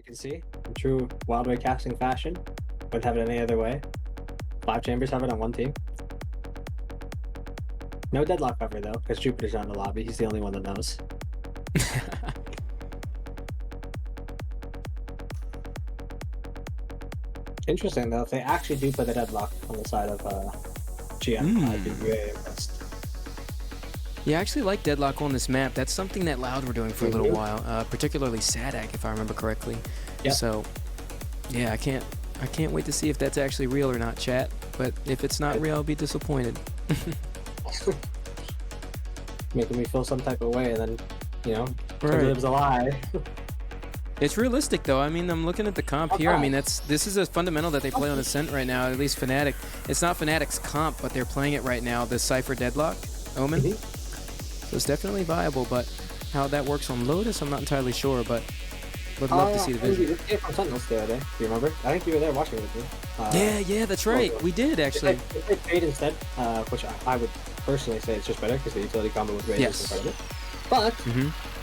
You can see, in true Wildray casting fashion. Wouldn't have it any other way. 5 chambers have it on one team. No deadlock cover though, because Jupiter's not in the lobby. He's the only one that knows. Interesting though, if they actually do put the deadlock on the side of GM, I'd be very impressed. Yeah, I actually like deadlock on this map. That's something that Loud were doing for a little while, particularly Sadak, if I remember correctly. Yep. So, yeah, I can't wait to see if that's actually real or not, chat. But if it's not real, I'll be disappointed. Making me feel some type of way, and then, you know, it was a lie. It's realistic though. I mean, I'm looking at the comp here. I mean, this is a fundamental that they play on Ascent right now, at least Fnatic. It's not Fnatic's comp, but they're playing it right now, the Cypher Deadlock, Omen. So it's definitely viable, but how that works on Lotus, I'm not entirely sure, but would love to see the vision. We came from Sentinels the other day, do you remember? I think you were there watching with me. Yeah, that's right. We did, actually. They Fade instead, which I would personally say it's just better, because the utility combo with Rage is incredible. But,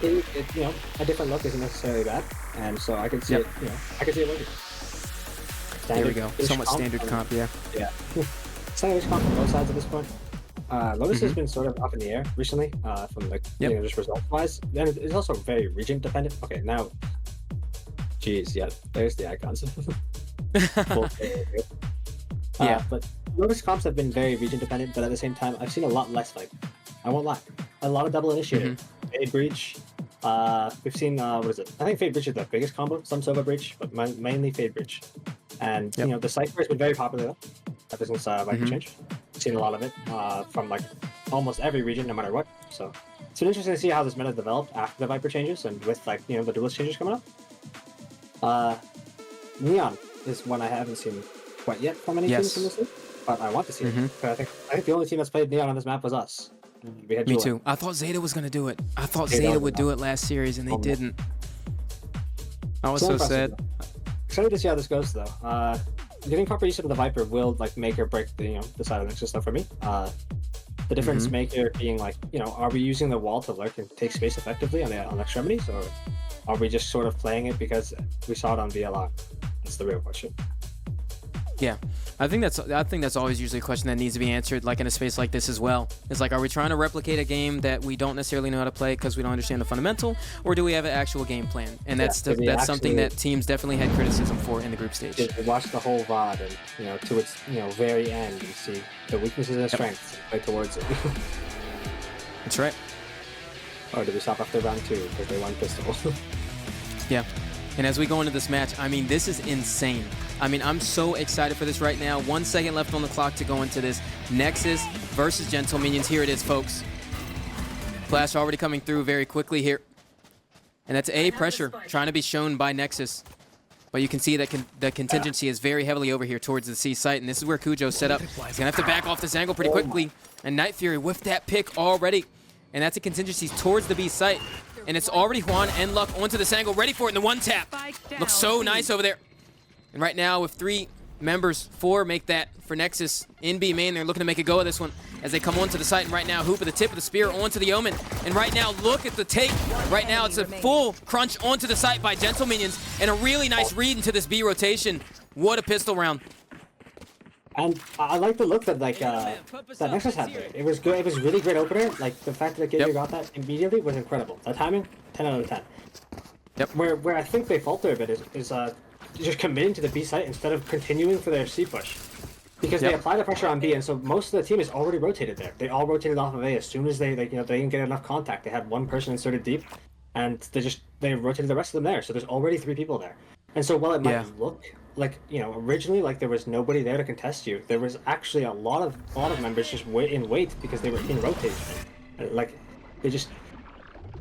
you know, a different look isn't necessarily bad, and so I can see it, you know, I can see it working. There we go. Somewhat standard comp, yeah. Yeah. Standard comp on both sides at this point. Lotus has been sort of up in the air recently, from like, you know, just result-wise. And it's also very region dependent. Okay, now, geez, yeah, there's the icons. But Lotus comps have been very region dependent, but at the same time, I've seen a lot less, like, I won't lie, a lot of double initiative. Fade Breach. We've seen, what is it? I think Fade Breach is the biggest combo, some Sova Breach, but mainly Fade Breach. And, you know, the Cypher has been very popular ever since Viper change. Seen a lot of it from like almost every region, no matter what. So it's been interesting to see how this meta developed after the Viper changes and with, like, you know, the duelist changes coming up. Neon is one I haven't seen quite yet from any teams in this league, but I want to see it. I think the only team that's played Neon on this map was us. We had Me too. I thought Zeta was gonna do it. I thought Zeta would do it last series, and they didn't. I was so sad. Excited to see how this goes, though. Getting proper use of the Viper will, like, make or break the, you know, the side of NEXUS stuff for me. The difference maker being, like, you know, are we using the wall to lurk and take space effectively on extremities, or are we just sort of playing it because we saw it on VLE? That's the real question. Yeah, I think that's always usually a question that needs to be answered, like in a space like this as well. It's like, are we trying to replicate a game that we don't necessarily know how to play because we don't understand the fundamental, or do we have an actual game plan? And that's something that teams definitely had criticism for in the group stage. Watch the whole VOD and, you know, to its, you know, very end, and see the weaknesses and strengths and play towards it. That's right. Or did we stop after round 2 because they won pistol? Yeah. And as we go into this match, I mean, this is insane. I mean, I'm so excited for this right now. 1 second left on the clock to go into this. NEXUS versus Gentle Minions. Here it is, folks. Flash already coming through very quickly here. And that's A, pressure, trying to be shown by NEXUS. But you can see that the contingency is very heavily over here towards the C site. And this is where Kujo's set up. He's going to have to back off this angle pretty quickly. And Night Fury with that pick already. And that's a contingency towards the B site. And it's already Juan and Luck onto this angle, ready for it in the one tap. Looks so nice over there. And right now, with 3 members, 4 make that for NEXUS in B main. They're looking to make a go of this one as they come onto the site. And right now, Hoop at the tip of the spear onto the Omen. And right now, look at the take. Right now, it's a full crunch onto the site by Gentle Minions. And a really nice read into this B rotation. What a pistol round. And I like the look that, like, that NEXUS had there. It was good. It was really great opener. Like, the fact that Gabriel got that immediately was incredible. The timing, 10 out of 10. Yep. Where I think they falter a bit is just committing to the B site instead of continuing for their C push. Because they apply the pressure on B, and so most of the team is already rotated there. They all rotated off of A as soon as they didn't get enough contact. They had one person inserted deep, and they rotated the rest of them there. So there's already 3 people there. And so while it might look like, you know, originally like there was nobody there to contest you, there was actually a lot of members just wait because they were in rotation. Like, they just,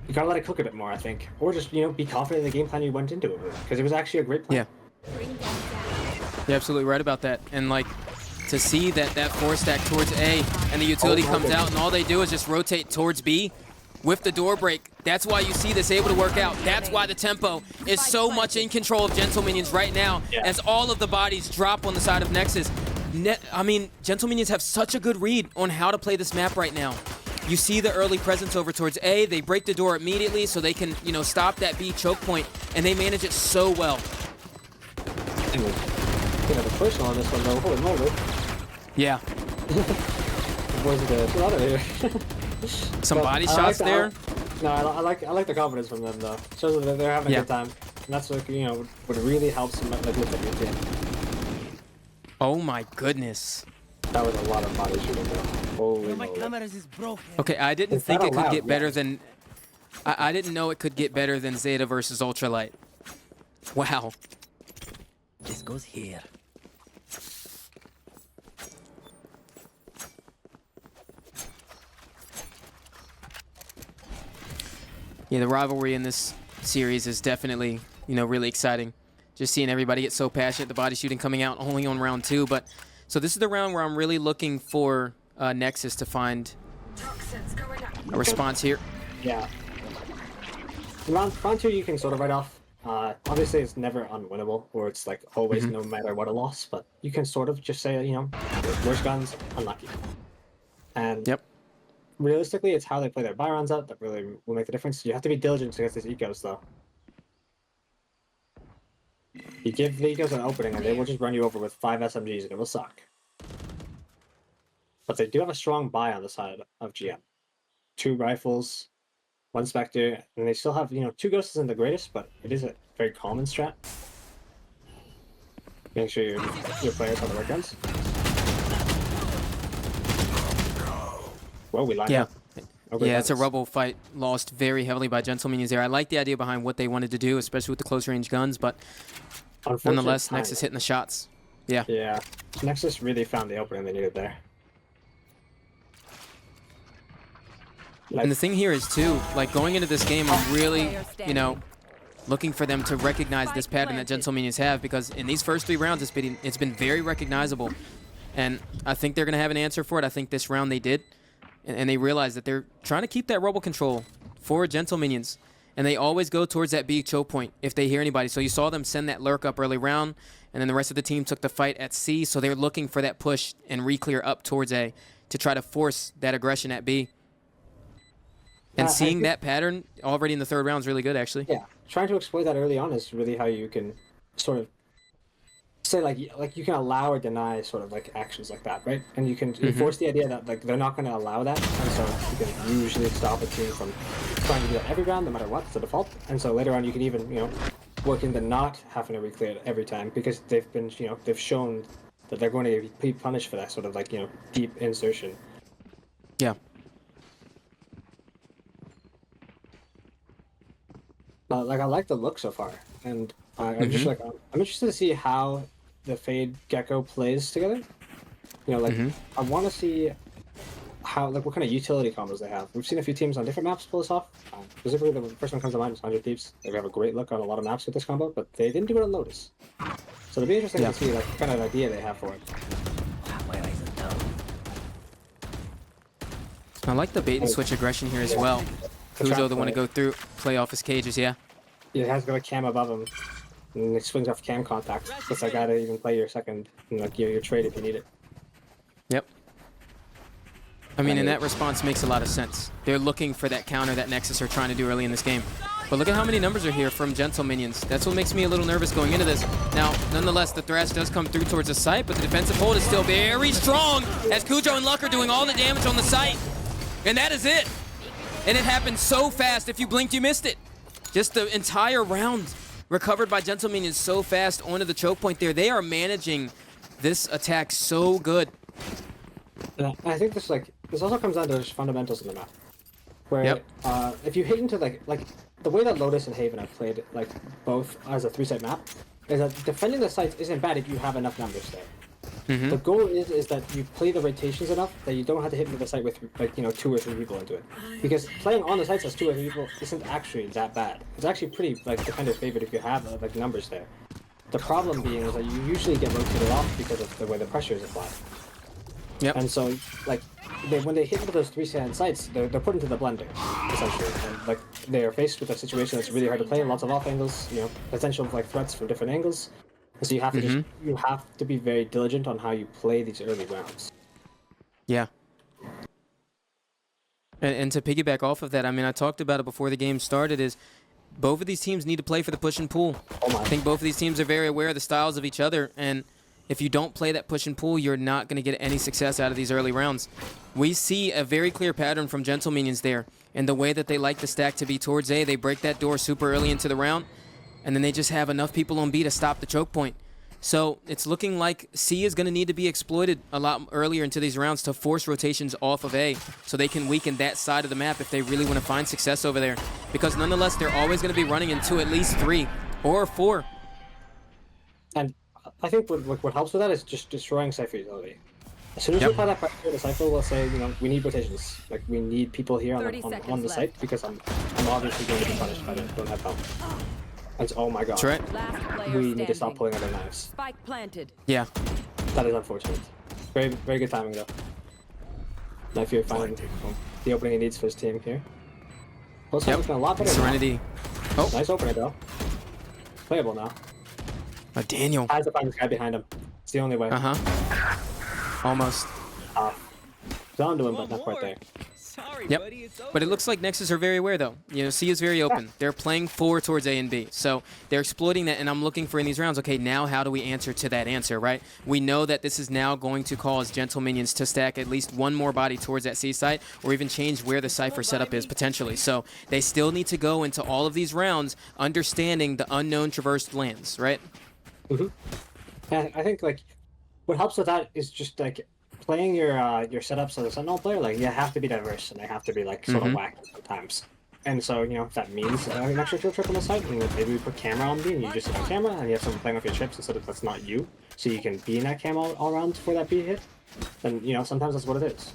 you gotta let it cook a bit more, I think, or just, you know, be confident in the game plan you went into it with, because it was actually a great plan. You're absolutely right about that. And like, to see that 4-stack towards A and the utility comes out and all they do is just rotate towards B with the door break. That's why you see this able to work out. That's why the tempo is so much in control of Gentle Minions right now as all of the bodies drop on the side of NEXUS. I mean, Gentle Minions have such a good read on how to play this map right now. You see the early presence over towards A. They break the door immediately so they can, you know, stop that B choke point, and they manage it so well. You know, the push on this one though, holy moly. Yeah. The boys are good. Out of here. Some body shots there. No, I like the confidence from them though. Shows that they're having a good time, and that's what, you know, what really helps them like lift up your team. Oh my goodness. That was a lot of body shooting though. Holy moly. Okay, I didn't think it could get better than. I didn't know it could get better than Zeta versus Ultralight. Wow. This goes here. Yeah, the rivalry in this series is definitely, you know, really exciting. Just seeing everybody get so passionate. The body shooting coming out only on round 2, but so this is the round where I'm really looking for NEXUS to find a response here. Yeah. Round 2 you can sort of write off. Obviously it's never unwinnable, or it's like always no matter what a loss, but you can sort of just say, you know, worst guns, unlucky. And realistically, it's how they play their buy rounds out that really will make the difference. You have to be diligent against these ecos, though. You give the ecos an opening, and they will just run you over with 5 SMGs, and it will suck. But they do have a strong buy on the side of GM. 2 rifles, 1 Spectre, and they still have, you know, 2 Ghosts isn't the greatest, but it is a very common strat. Make sure your players have the right guns. Whoa, we lined up. Yeah, it's a Rebel fight lost very heavily by Gentlemanians there. I like the idea behind what they wanted to do, especially with the close range guns, but nonetheless, NEXUS hitting the shots. Yeah. Yeah, NEXUS really found the opening they needed there. And the thing here is, too, like, going into this game, I'm really, you know, looking for them to recognize this pattern that Gentlemanians have, because in these first 3 rounds, it's been very recognizable. And I think they're going to have an answer for it. I think this round they did. And they realize that they're trying to keep that Rebel control for Gentlemanians. And they always go towards that B choke point if they hear anybody. So you saw them send that lurk up early round, and then the rest of the team took the fight at C. So they're looking for that push and re-clear up towards A to try to force that aggression at B. And seeing that pattern already in the 3rd round is really good, actually. Yeah, trying to exploit that early on is really how you can sort of say, like you can allow or deny sort of like actions like that, right? And you can enforce the idea that like they're not going to allow that, and so you can usually stop a team from trying to do that every round, no matter what. It's the default. And so later on, you can even, you know, work into not having to re-clear it every time, because they've been, you know, they've shown that they're going to be punished for that sort of like, you know, deep insertion. Yeah. Like, I like the look so far, and I'm just like, I'm interested to see how the Fade Gecko plays together. You know, like, I want to see how, like, what kind of utility combos they have. We've seen a few teams on different maps pull this off. Specifically, the first one comes to mind is 100 Thieves. They have a great look on a lot of maps with this combo, but they didn't do it on Lotus. So it'll be interesting to see, like, what kind of idea they have for it. I like the bait and switch aggression here as well. Kujo, the one to go through, play off his cages, Yeah, he has got a cam above him, and he swings off cam contact. Gets that guy to even play your second, and like your trade if you need it. Yep. I mean, and that response makes a lot of sense. They're looking for that counter that NEXUS are trying to do early in this game. But look at how many numbers are here from Gentlemanians. That's what makes me a little nervous going into this. Now, nonetheless, the thrash does come through towards the site, but the defensive hold is still very strong as Kujo and Luck are doing all the damage on the site. And that is it. And it happened so fast. If you blinked, you missed it. Just the entire round recovered by Gentlemanians so fast onto the choke point there. They are managing this attack so good. Yeah, I think this also comes down to just fundamentals in the map. Where if you hit into like the way that Lotus and Haven have played like both as a 3-site map is that defending the sites isn't bad if you have enough numbers there. The goal is that you play the rotations enough that you don't have to hit into the site with like 2 or 3 people into it. Because playing on the sites as 2 or 3 people isn't actually that bad. It's actually pretty like defender's favorite if you have like numbers there. The problem being is that you usually get rotated off because of the way the pressure is applied. And so like when they hit into those 3-site sites, they're put into the blender essentially, and like they are faced with a situation that's really hard to play, lots of off angles, potential like threats from different angles. So you have to you have to be very diligent on how you play these early rounds. Yeah. And to piggyback off of that, I mean, I talked about it before the game started, is both of these teams need to play for the push and pull. I think both of these teams are very aware of the styles of each other, and if you don't play that push and pull, you're not going to get any success out of these early rounds. We see a very clear pattern from Gentle Minions there, and the way that they like the stack to be towards A. They break that door super early into the round, and then they just have enough people on B to stop the choke point. So it's looking like C is going to need to be exploited a lot earlier into these rounds to force rotations off of A, so they can weaken that side of the map if they really want to find success over there. Because nonetheless, they're always going to be running into at least 3 or 4. And I think what helps with that is just destroying Cypher utility. As soon as we apply that pressure to Cypher, we'll say, you know, we need rotations. Like, we need people here on the site, because I'm obviously going to be punished by it. Don't have help. And oh my god. That's right. We need to stop pulling out our knives. Spike planted. Yeah. That is unfortunate. Very, very good timing though. Now if you're finding the opening he needs for his team here. Also looking a lot better. Serenity. Now. Oh. Nice opener though. Playable now. Daniel. Has to find this guy behind him. It's the only way. Almost. Down to him, but not quite there. Yep. But it looks like NEXUS are very aware, though. You know, C is very open. They're playing 4 towards A and B. So they're exploiting that, and I'm looking for in these rounds, okay, now how do we answer to that answer, right? We know that this is now going to cause Gentle Minions to stack at least one more body towards that C site, or even change where the Cypher setup is, potentially. So they still need to go into all of these rounds understanding the unknown traversed lands, right? Yeah, I think, like, what helps with that is just, like, playing your setups as a Sentinel player, like, you have to be diverse, and they have to be, like, sort of whacked sometimes. And so, you know, if that means an extra field trip on the site, and maybe we put camera on B, and you just sit on camera, and you have someone playing off your chips instead of that's not you, so you can be in that cam all around for that B hit, then, you know, sometimes that's what it is.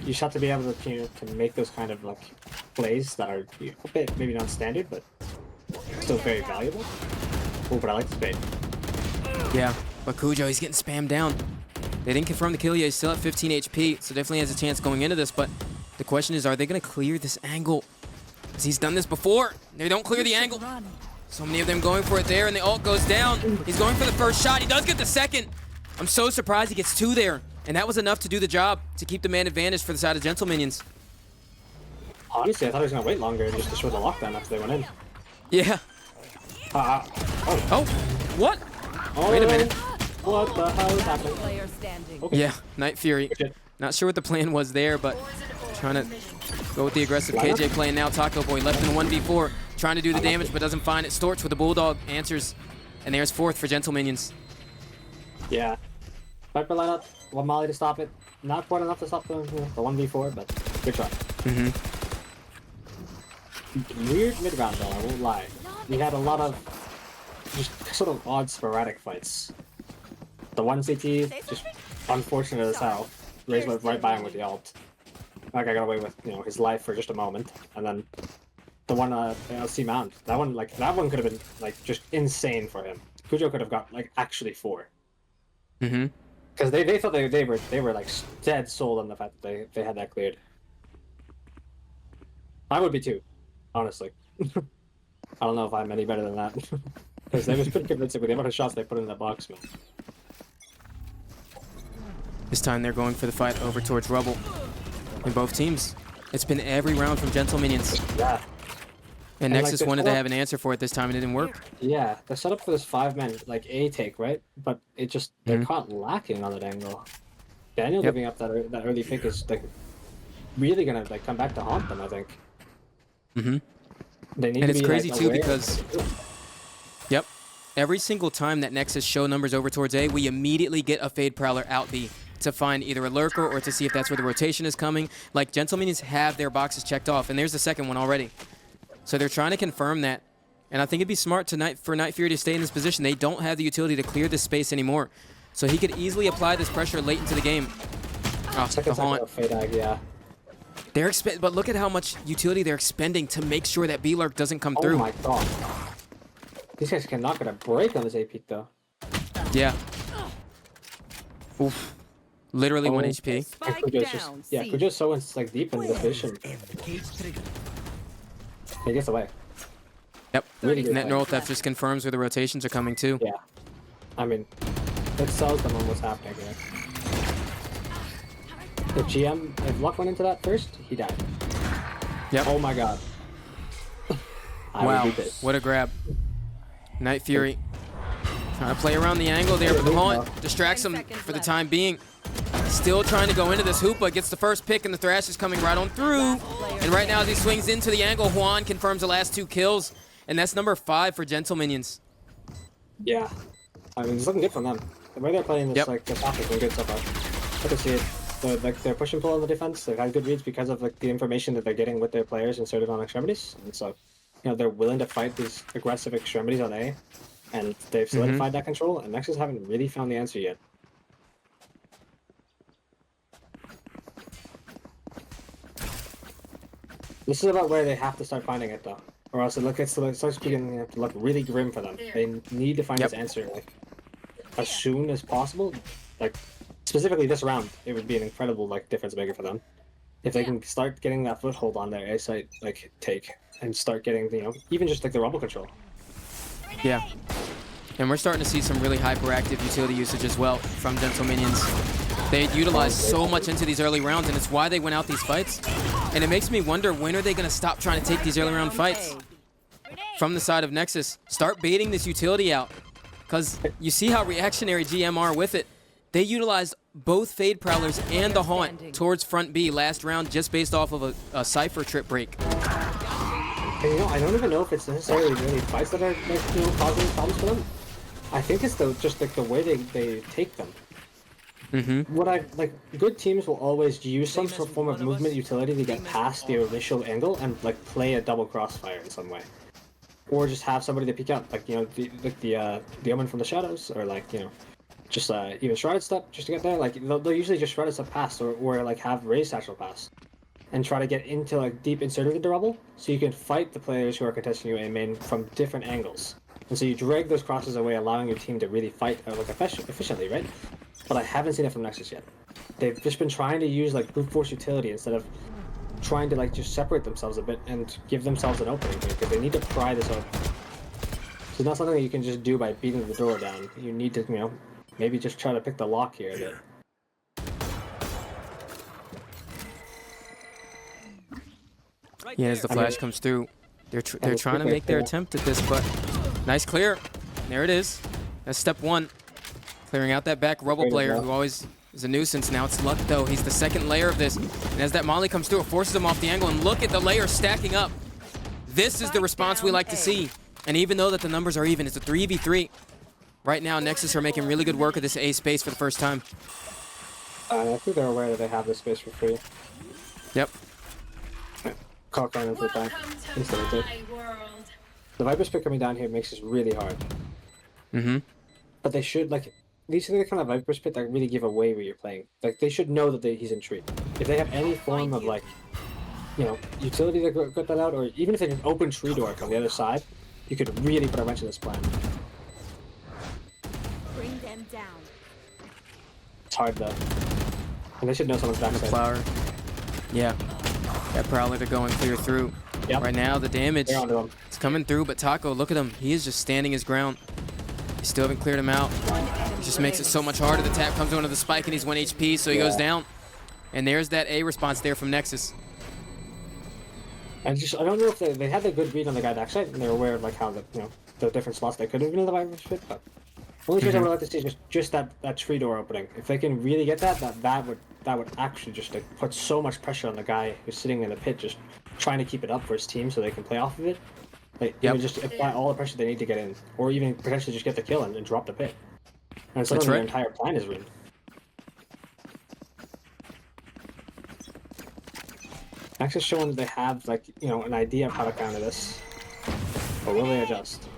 You just have to be able to, you know, to make those kind of, like, plays that are, you know, a bit maybe non-standard, but still very valuable. Oh, but I like the spade. Yeah, but Cujo, he's getting spammed down. They didn't confirm the kill yet. He's still at 15 HP, so definitely has a chance going into this. But the question is, are they going to clear this angle? Because he's done this before. They don't clear the angle. So many of them going for it there, and the ult goes down. He's going for the first shot. He does get the second. I'm so surprised he gets 2 there. And that was enough to do the job, to keep the man advantage for the side of Gentle Minions. Honestly, I thought he was going to wait longer and just destroy the lockdown after they went in. Yeah. Oh, what? Oh, wait a minute. What the hell is happening? Okay. Yeah, Night Fury. Not sure what the plan was there, but trying to go with the aggressive KJ play. And now Taco Boy left in 1v4, trying to do the damage, but doesn't find it. Storch with the Bulldog answers, and there's 4th for Gentle Minions. Yeah. Viper lineup, one Molly to stop it. Not quite enough to stop the 1v4, but good try. Weird mid-round though, I won't lie. We had a lot of just sort of odd sporadic fights. The one CT, just unfortunate as hell. Raze went right by him with the ult. Like I got away with, you know, his life for just a moment. And then the one LC Mount, that one could have been like just insane for him. Cujo could have got like actually 4. Because they thought they were like dead sold on the fact that they had that cleared. I would be too, honestly. I don't know if I'm any better than that. Because they was pretty convincing with the amount of shots they put in that box, man. This time they're going for the fight over towards Rubble. In both teams. It's been every round from Gentle Minions. Yeah. And NEXUS wanted to have an answer for it this time, and it didn't work. Yeah, they're set up for this 5-man, like, A take, right? But it just, they're caught lacking on that angle. Daniel giving up that early pick is, like, really gonna, like, come back to haunt them, I think. They need and to it's be, crazy, like, too, aware. because... Yep. Every single time that NEXUS show numbers over towards A, we immediately get a Fade Prowler out B to find either a lurker or to see if that's where the rotation is coming. Like, Gentle Minions have their boxes checked off, and there's the second one already. So they're trying to confirm that. And I think it'd be smart for Night Fury to stay in this position. They don't have the utility to clear this space anymore. So he could easily apply this pressure late into the game. Oh, the haunt. Yeah. But look at how much utility they're expending to make sure that B-Lurk doesn't come through. Oh my god. These guys cannot get a break on this A peak, though. Yeah. Oof. Literally 1 HP. Kujo's so like deep in the vision. He gets away. Yep. Really good and that fight. neural theft just confirms where the rotations are coming too. Yeah. I mean, it sells them on what's happening here. The GM, if Luck went into that first, he died. Yep. Oh my god. Wow, what a grab. Night Fury trying to play around the angle there, but the haunt distracts him for the time being. Still trying to go into this. Hoopa gets the first pick, and the Thrash is coming right on through. And right now, as he swings into the angle, Juan confirms the last 2 kills, and that's number 5 for Gentle Minions. Yeah. I mean, it's looking good from them. The way they're playing this, like, this offense is good so far. I can see it. They're push and pull on the defense. They've had good reads because of like the information that they're getting with their players inserted on extremities, and so they're willing to fight these aggressive extremities on A, and they've solidified that control. And Nexus haven't really found the answer yet. This is about where they have to start finding it though, or else it starts beginning to look really grim for them. They need to find this answer like as soon as possible, like. Specifically this round, it would be an incredible like difference maker for them if they can start getting that foothold on their A site like take and start getting even just like the REBL control. Yeah, and we're starting to see some really hyperactive utility usage as well from Gentle Minions. They utilize so much into these early rounds, and it's why they went out these fights. And it makes me wonder, when are they going to stop trying to take these early round fights? From the side of Nexus, start baiting this utility out, because you see how reactionary GM are with it. They utilized both Fade Prowlers and the Haunt towards front B last round just based off of a Cypher trip break. And I don't even know if it's necessarily really fights that are like, causing problems for them. I think it's just like the way they take them. Good teams will always use some sort of form of movement utility to get past the initial angle and like play a double crossfire in some way. Or just have somebody to peek out, like the Omen from the Shadows, or like just even Shrouded Step just to get there. Like they'll usually just Shrouded Step past, or like have Raised Satchel pass, and try to get into like deep inserted into REBL, so you can fight the players who are contesting you A main from different angles. And so you drag those crosses away, allowing your team to really fight like efficiently, right? But I haven't seen it from Nexus yet. They've just been trying to use like brute force utility instead of trying to like just separate themselves a bit and give themselves an opening here, because they need to pry this open. So it's not something that you can just do by beating the door down. You need to maybe just try to pick the lock here a bit. Yeah, as the flash comes through, they're trying to make their attempt at this, but nice clear. There it is. That's step 1. Clearing out that back REBL player who always is a nuisance. Now it's Luck though. He's the second layer of this. And as that molly comes through, it forces him off the angle, and look at the layers stacking up. This is the response we like to see. And even though that the numbers are even, it's a 3v3. Right now, Nexus are making really good work of this A space for the first time. I think they're aware that they have this space for free. Yep. Cock running for the back. Instantly. The Viper's pick coming down here makes this really hard. But they should, like, these are the kind of Viper's pit that really give away where you're playing. Like, they should know that he's in tree. If they have any form of, like, utility that got that out, or even if they can open tree door from the other side, you could really put a wrench in this plan. Bring them down. It's hard though. And they should know someone's backside. Flower. Yeah. That Prowler, they're going clear through. Yep. Right now, the damage is coming through, but Taco, look at him. He is just standing his ground. They still haven't cleared him out. It just makes it so much harder. The tap comes onto the spike, and he's 1 HP, so he goes down. And there's that A response there from Nexus. I don't know if they had a good read on the guy backside, and they were aware of like how the different slots they could have been in the Viper's pit, but only thing I would like to see is just that tree door opening. If they can really get that would actually just like put so much pressure on the guy who's sitting in the pit, just trying to keep it up for his team so they can play off of it. Like even just apply all the pressure they need to get in, or even potentially just get the kill and drop the pit. And suddenly their entire plan is ruined. Nexus showing that they have like an idea of how to counter this, but will they adjust?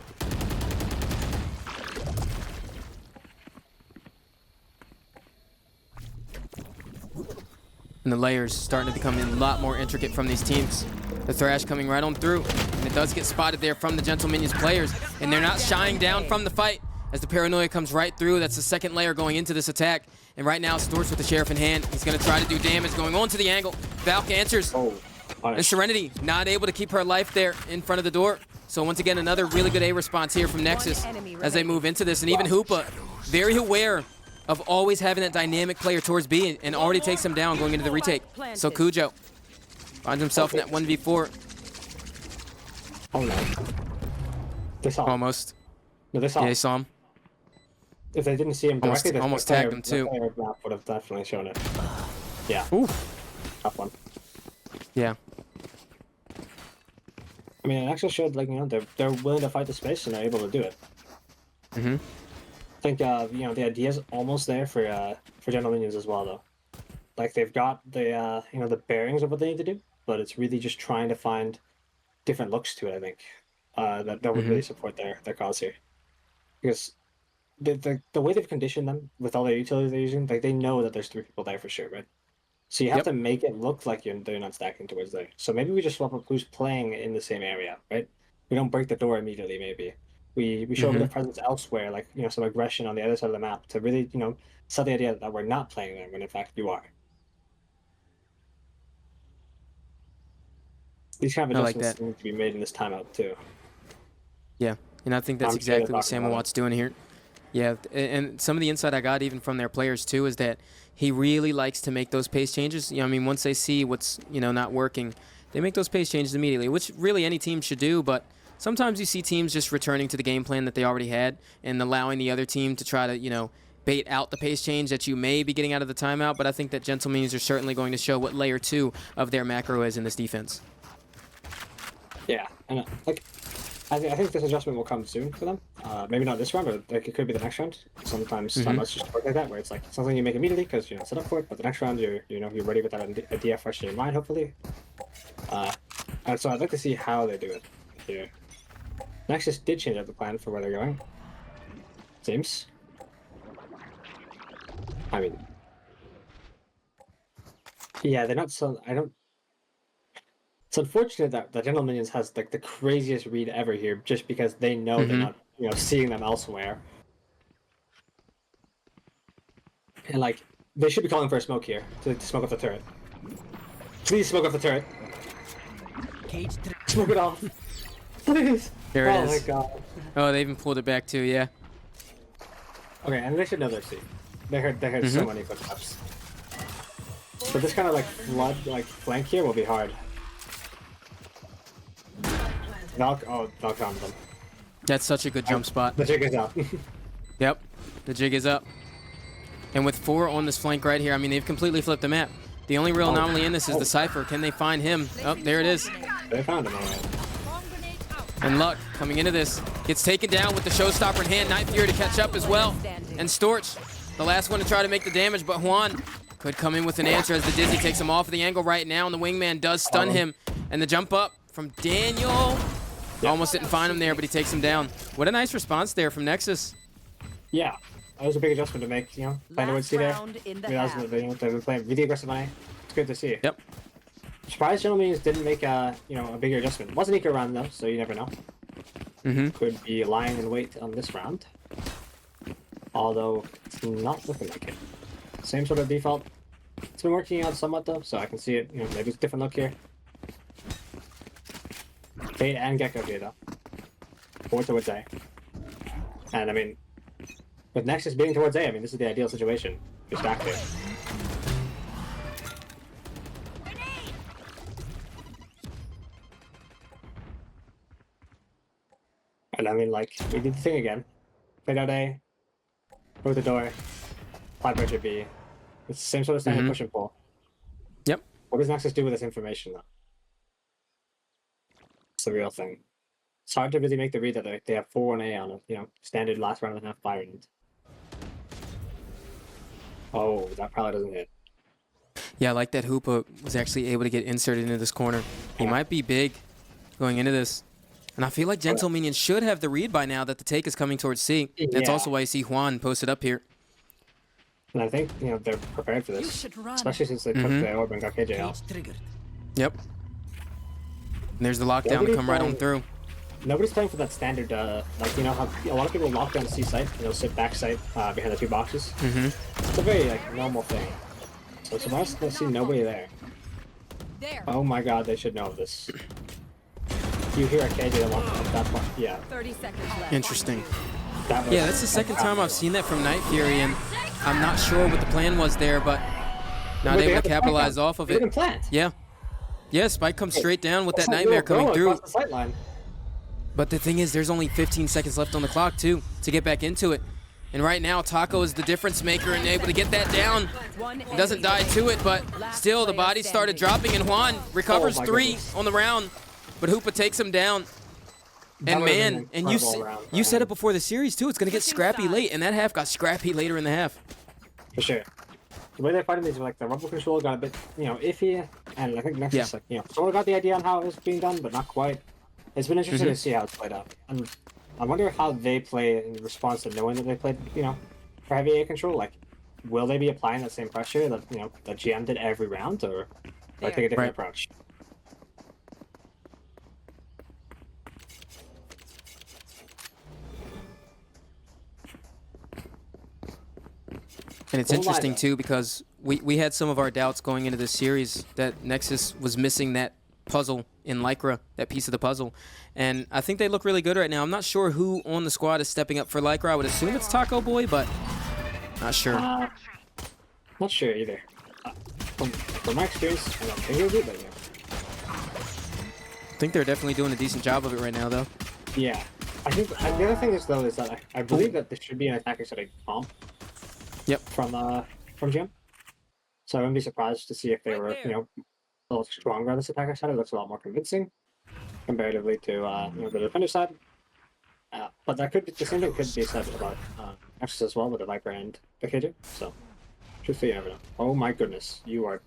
And the layers starting to become a lot more intricate from these teams. The Thrash coming right on through, and it does get spotted there from the Gentle Minions players, and they're not shying down from the fight as the Paranoia comes right through. That's the second layer going into this attack, and right now Storch with the Sheriff in hand. He's going to try to do damage going on to the angle. Valk answers, and Serenity not able to keep her life there in front of the door. So once again, another really good A response here from Nexus as they move into this, and even Hoopa very aware of always having that dynamic player towards B and already takes him down going into the retake. So Cujo finds himself in that 1v4. Oh no. They saw him. Almost. No, they saw Yeah, him. they saw him. If they didn't see him directly, Almost tagged him too. The player map would have definitely shown it. Yeah. Oof. Tough one. Yeah. I mean, it actually showed, like, you know, they're willing to fight the space and they're able to do it. Mm-hmm. I think, you know, the idea's almost there for General Minions as well, though. Like, they've got the, you know, the bearings of what they need to do, but it's really just trying to find different looks to it, I think, that would really support their cause here. Because the way they've conditioned them with all their utilities they're using, like, they know that there's 3 people there for sure, right? So you have to make it look like they're not stacking towards there. So maybe we just swap up who's playing in the same area, right? We don't break the door immediately, maybe. We show a bit of presence elsewhere, like, you know, some aggression on the other side of the map to really, you know, sell the idea that we're not playing there when in fact you are. These kind of adjustments need to be made in this timeout too. Yeah, and I think that's exactly what Samawat's doing here. Yeah, and some of the insight I got even from their players too is that he really likes to make those pace changes. You know, I mean, once they see what's, you know, not working, they make those pace changes immediately, which really any team should do. But sometimes you see teams just returning to the game plan that they already had and allowing the other team to try to, you know, bait out the pace change that you may be getting out of the timeout. But I think that Gentle Minions are certainly going to show what layer 2 of their macro is in this defense. Yeah, and like, I think this adjustment will come soon for them. Maybe not this round, but like it could be the next round. Sometimes timeouts just work like that, where it's like something you make immediately because you're not set up for it, but the next round you're ready with that idea fresh in your mind, hopefully. And so I'd like to see how they do it here. Nexus did change up the plan for where they're going. Seems. I mean, yeah, they're not so. I don't. It's unfortunate that the General Minions has like the craziest read ever here, just because they know they're not, you know, seeing them elsewhere. And like, they should be calling for a smoke here to smoke off the turret. Please smoke off the turret. Smoke it off. Please. There it is. Oh my god. Oh, they even pulled it back too. Yeah. Okay, and they should know their C. They heard so many footsteps. But this kind of like flood, like flank here will be hard. Valk on them. That's such a good jump spot. The jig is up. Yep, the jig is up. And with 4 on this flank right here, I mean, they've completely flipped the map. The only real anomaly in this is the Cypher. Can they find him? Oh, there it is. They found him, alright. And Luck, coming into this, gets taken down with the showstopper in hand. Night Fury to catch up as well. And Storch, the last one to try to make the damage, but Juan could come in with an answer as the Dizzy takes him off of the angle right now, and the Wingman does stun him. And the jump up from Daniel. Almost didn't find him there, but he takes him down. What a nice response there from Nexus. Yeah, that was a big adjustment to make, you know. Find a way to see there. Realize that they've been playing really aggressive on A. It's good to see. Yep. Surprised General Minions didn't make a, you know, a bigger adjustment. It wasn't equal round though, so you never know. Could be lying in wait on this round. Although it's not looking like it. Same sort of default. It's been working out somewhat though, so I can see it. You know, maybe it's a different look here. Fate and Gecko here though. Forward towards A. And I mean, with Nexus being towards A, I mean this is the ideal situation. You're stacked here. And I mean, like, we did the thing again. Played out A, broke the door, applied pressure B. It's the same sort of standard push and pull. Yep. What does Nexus do with this information, though? It's the real thing. It's hard to really make the read that they have 4 on A on a, you know, standard last round and a half fire round. Oh, that probably doesn't hit. Yeah, I like that Hoopa was actually able to get inserted into this corner. He might be big going into this. And I feel like Gentle Minions should have the read by now that the take is coming towards C. That's also why you see Juan posted up here. And I think, you know, they're prepared for this. Especially since they took the orb and got KJ out. Yep. And there's the lockdown to come right on through. Nobody's playing for that standard, like, you know how a lot of people lock down C site, and they'll sit back site behind the 2 boxes. It's a very, like, normal thing. So it's nice to see nobody there. Oh my god, they should know of this. You hear a KJ lock up that part? Yeah. 30 seconds left. Interesting. That was, yeah, that's the second time I've seen that from Night Fury, and I'm not sure what the plan was there, but not But they able have to the spike capitalize down. off of They it. didn't plant. Yeah. Yeah, Spike comes straight down with that That's nightmare not real coming going through. across the sight line. But the thing is, there's only 15 seconds left on the clock, too, to get back into it. And right now, Taco is the difference maker and able to get that down. He doesn't die to it, but still, the body started dropping, and Juan recovers 3 on the round. But Hoopa takes him down. And man, and you said it before the series, too. It's going to get scrappy late, and that half got scrappy later in the half. For sure. The way they're fighting these, like, the rumble control got a bit, iffy. And I think Nexus, sort of got the idea on how it was being done, but not quite. It's been interesting to see how it's played out. And I wonder how they play in response to knowing that they played, for heavy air control. Like, will they be applying that same pressure that, that GM did every round, or take a different approach? And it's interesting, too, because we had some of our doubts going into this series that Nexus was missing that puzzle in Lycra, that piece of the puzzle. And I think they look really good right now. I'm not sure who on the squad is stepping up for Lycra. I would assume it's Taco Boy, but not sure. Not sure either. From my experience, I don't think it would be, but I think they're definitely doing a decent job of it right now, though. Yeah. I think the other thing is, though, is that I believe that there should be an attacker setting comp. Yep. From GM. So I wouldn't be surprised to see if they were, a little stronger on this attacker side. It looks a lot more convincing comparatively to the defender side. But that could be, the same thing could be said about NEXUS as well with the Viper and the KJ. So truthfully, you never know. Oh my goodness, you are.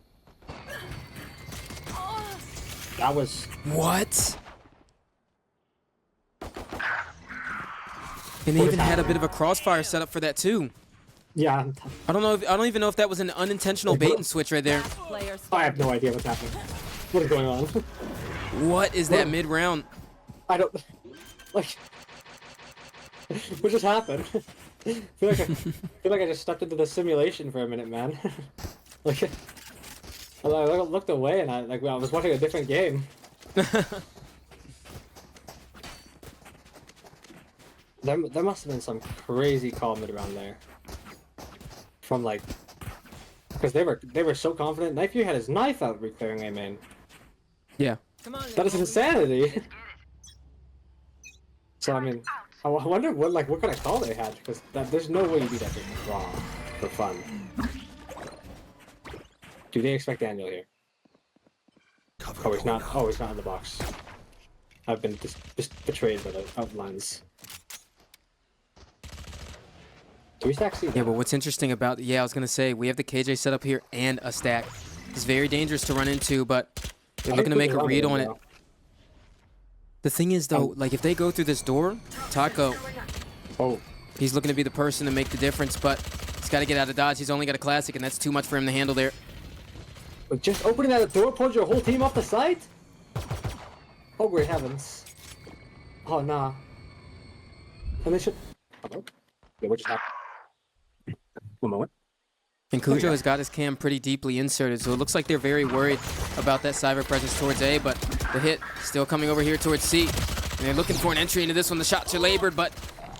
That was what? And they even had a bit of a crossfire set up for that too. Yeah. I don't even know if that was an unintentional bait and switch right there. I have no idea what's happening. What is going on? What is that mid-round? I don't like. What just happened? I feel like I just stepped into the simulation for a minute, man. Like, I looked away and I was watching a different game. There must have been some crazy call mid round there. From because they were so confident. Knife had his knife out reclearing A main. Yeah. That is insanity. So I mean, I wonder what kind of call they had, because there's no way you do that wrong for fun. Do they expect Daniel here? Oh, he's not. Oh, he's not in the box. I've been just betrayed by the outlines. Do we stack C? Yeah, but what's interesting about I was gonna say we have the KJ set up here and a stack. It's very dangerous to run into, but they're looking to make a read on it. The thing is, though, like if they go through this door, Taco, he's looking to be the person to make the difference, but he's got to get out of dodge. He's only got a classic, and that's too much for him to handle there. But just opening that door pulls your whole team off the site? Oh, great heavens. Oh, nah. And they should... Hello? Yeah, what just happened? One moment. And Cujo has got his cam pretty deeply inserted, so it looks like they're very worried about that cyber presence towards A, but the hit still coming over here towards C. And they're looking for an entry into this one. The shots are labored, but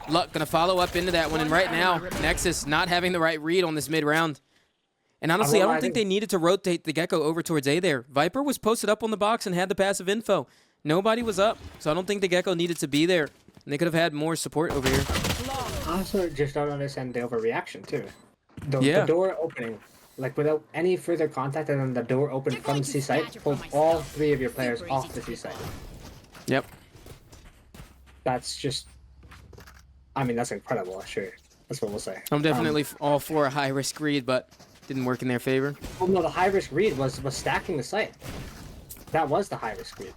Luck gonna follow up into that one. And right now, Nexus not having the right read on this mid-round. And honestly, I don't think they needed to rotate the Gecko over towards A there. Viper was posted up on the box and had the passive info. Nobody was up, so I don't think the Gecko needed to be there. And they could have had more support over here. I also just don't understand the overreaction, too. The door opening, without any further contact, and then the door opened from C site, pulled all 3 of your players off the C site. Yep. That's just... I mean, that's incredible, sure. That's what we'll say. I'm definitely all for a high-risk read, but didn't work in their favor. Well, no, the high-risk read was stacking the site. That was the high-risk read.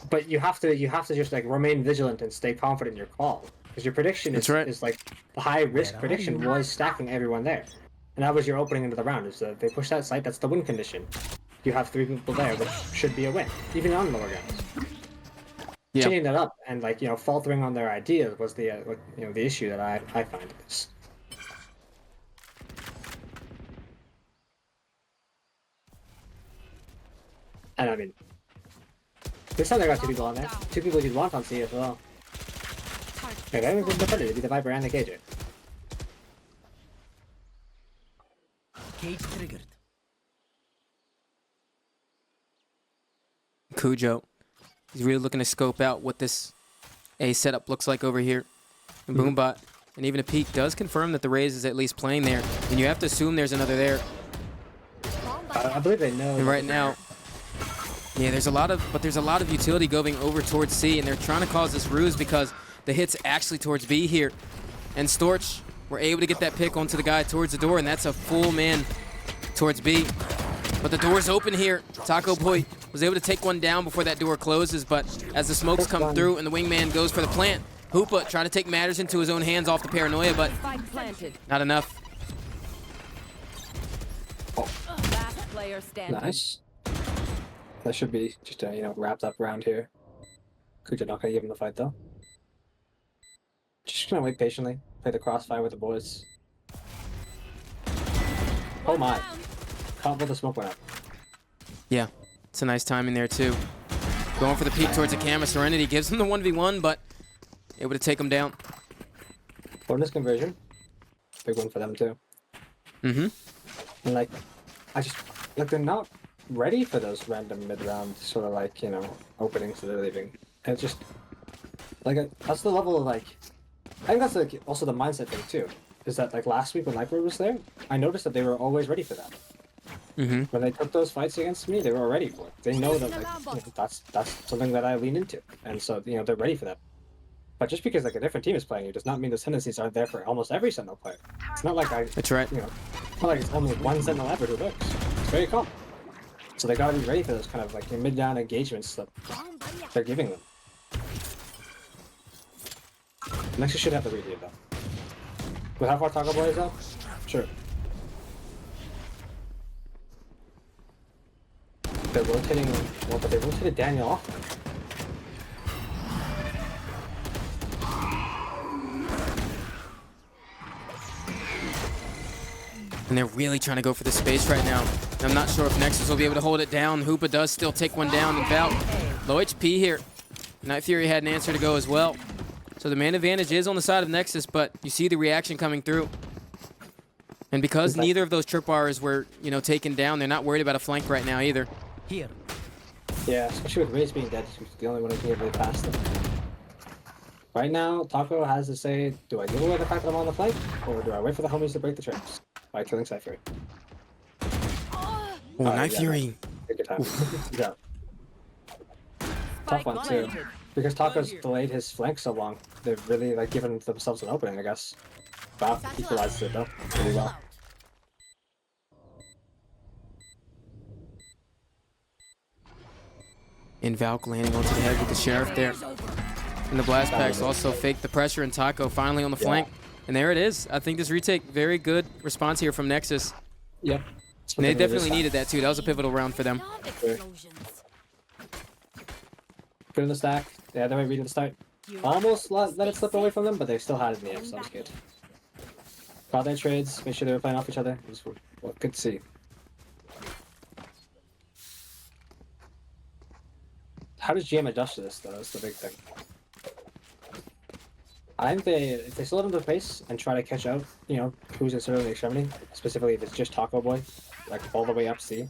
But you have to just remain vigilant and stay confident in your call. Because your prediction is the high-risk prediction was stacking everyone there. And that was your opening into the round, is that they push that site, that's the win condition. You have 3 people there, which should be a win, even on lower rounds. Yeah. Changing that up and faltering on their ideas was the the issue that I find is. And I mean, this time they got 2 people on there. 2 people you'd want on C as well. Okay, they haven't been defended. It'd be the Viper and the KJ. Cage triggered. Cujo, he's really looking to scope out what this A setup looks like over here. And Boombot, and even a peek does confirm that the Raze is at least playing there. And you have to assume there's another there. I believe they know. And right now, yeah, there's a lot of utility going over towards C, and they're trying to cause this ruse because the hit's actually towards B here. And Storch were able to get that pick onto the guy towards the door, and that's a full man towards B. But the door's open here. Taco Boy was able to take one down before that door closes, but as the smokes come through and the wingman goes for the plant, Hoopa trying to take matters into his own hands off the paranoia, but not enough. Last player standing. Nice. That should be just wrapped up around here. Kuja not gonna give him the fight though. Just gonna wait patiently, play the crossfire with the boys. Oh my! Caught with the smoke went up. Yeah, it's a nice timing there too. Going for the peek towards the camera. Serenity gives him the 1v1, but able to take him down. Bonus conversion, big one for them too. Mm-hmm. And like, they're not ready for those random mid-round sort of openings that they're leaving. And it's just that's the level of I think that's also the mindset thing too. Is that last week when Lifer was there, I noticed that they were always ready for that. Mm-hmm. When they took those fights against me, they were ready for it. They know that that's something that I lean into, and so they're ready for that. But just because a different team is playing you does not mean those tendencies aren't there for almost every Sentinel player. It's not like That's right. It's not like it's only one Sentinel ever who looks. It's very common. So they gotta be ready for those kind of mid-down engagements that they're giving them. Nexus should have the read here though. With how far Taco Boy is up? Sure. They're rotating, well, but they rotated Daniel off. And they're really trying to go for the space right now. I'm not sure if Nexus will be able to hold it down. Hoopa does still take one down, and Val, low HP here. Night Fury had an answer to go as well. So the man advantage is on the side of Nexus, but you see the reaction coming through. And because neither of those trip bars were, taken down, they're not worried about a flank right now either. Here. Yeah, especially with Raze being dead, he's the only one who can get really past them. Right now, Taco has to say, do I deal with the fact that I'm on the flank, or do I wait for the homies to break the traps by killing Cypher? Oh, Night Fury. Take your time. Yeah. Tough one too. Because Taco's delayed his flank so long, they're really giving themselves an opening, I guess. Wow, equalizes it though, really well. And Valk landing onto the head with the Sheriff there. And the blast packs also fake the pressure, and Taco finally on the flank. And there it is. I think this retake, very good response here from Nexus. Yep. And they definitely needed that too. That was a pivotal round for them. Good in the stack. Yeah, they might read at the start. Almost let it slip away from them, but they still had it in the end, so that was good. Got their trades, made sure they were playing off each other. It was good to see. How does GM adjust to this, though? That's the big thing. I think if they slow them to the pace and try to catch out, who's inserted in the extremity, specifically if it's just Taco Boy, all the way up C,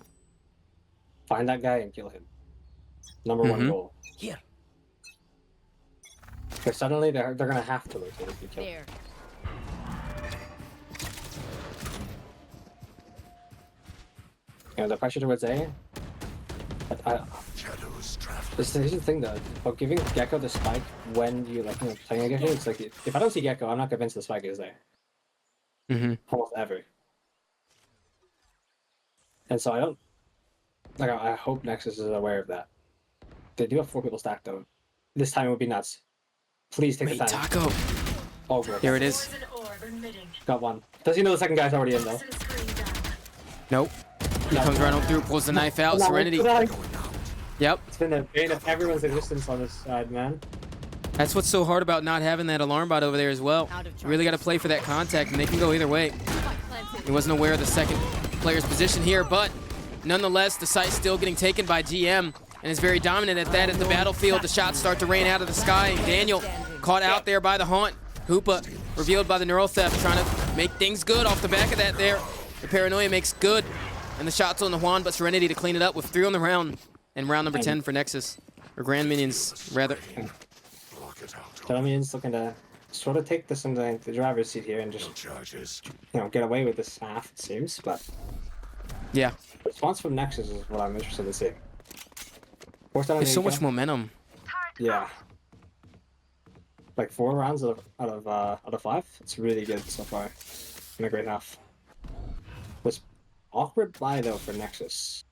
find that guy and kill him. Number one goal. Here. Because suddenly they're gonna have to rotate if you kill him. The pressure towards A. Here's the thing though, about giving Gecko the spike when you playing a Gecko, it's if I don't see Gecko, I'm not convinced the spike is there. Almost ever. And so I don't I hope Nexus is aware of that. They do have 4 people stacked though. This time it would be nuts. Please take the time. Taco. Oh good. Here it is. Got one. Does he know the second guy's already in though? Nope. He comes right on through, pulls the knife out. Serenity. Yep. It's been the bane of everyone's existence on this side, man. That's what's so hard about not having that alarm bot over there as well. You really got to play for that contact, and they can go either way. He wasn't aware of the second player's position here, but nonetheless, the site's still getting taken by GM, and is very dominant at that at the battlefield. The shots start to rain out of the sky, and Daniel caught out there by the haunt. Hoopa revealed by the neural theft, trying to make things good off the back of that there. The paranoia makes good. And the shots on the Juan, but Serenity to clean it up with 3 on the round. And round number 10 for Nexus. Or Grand Minions, rather. Gentle Minions looking to sort of take this into the driver's seat here and just, you know, get away with this half, it seems. But yeah, the response from Nexus is what I'm interested to see. There's so much momentum. Yeah. Like 4 rounds out of 5. It's really good so far. And a great half. Was awkward buy though for Nexus.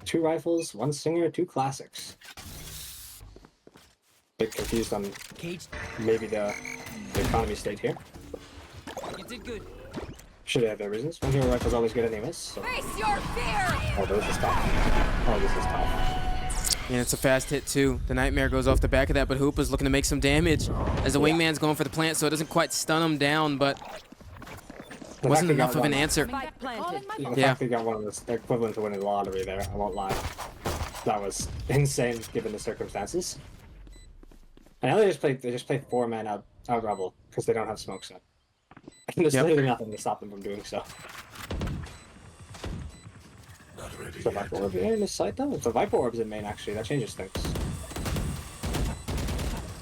2 rifles, 1 stinger, 2 classics. Bit confused on maybe the economy state here. You did good. Should have their reasons. 1 hero rifle's always good anyways. So. Face your fear! Oh, this is tough. Oh, this is tough. And it's a fast hit too. The Nightmare goes off the back of that, but Hoopa's looking to make some damage as the wingman's going for the plant, so it doesn't quite stun him down, but wasn't enough of an answer. The fact they got one of the equivalent to winning the lottery there, I won't lie. That was insane given the circumstances. And now they just play 4-man out REBL because they don't have smoke set. And there's literally nothing to stop them from doing so. Is the Viper Orb in this site though? If the Viper Orb's in main actually, that changes things.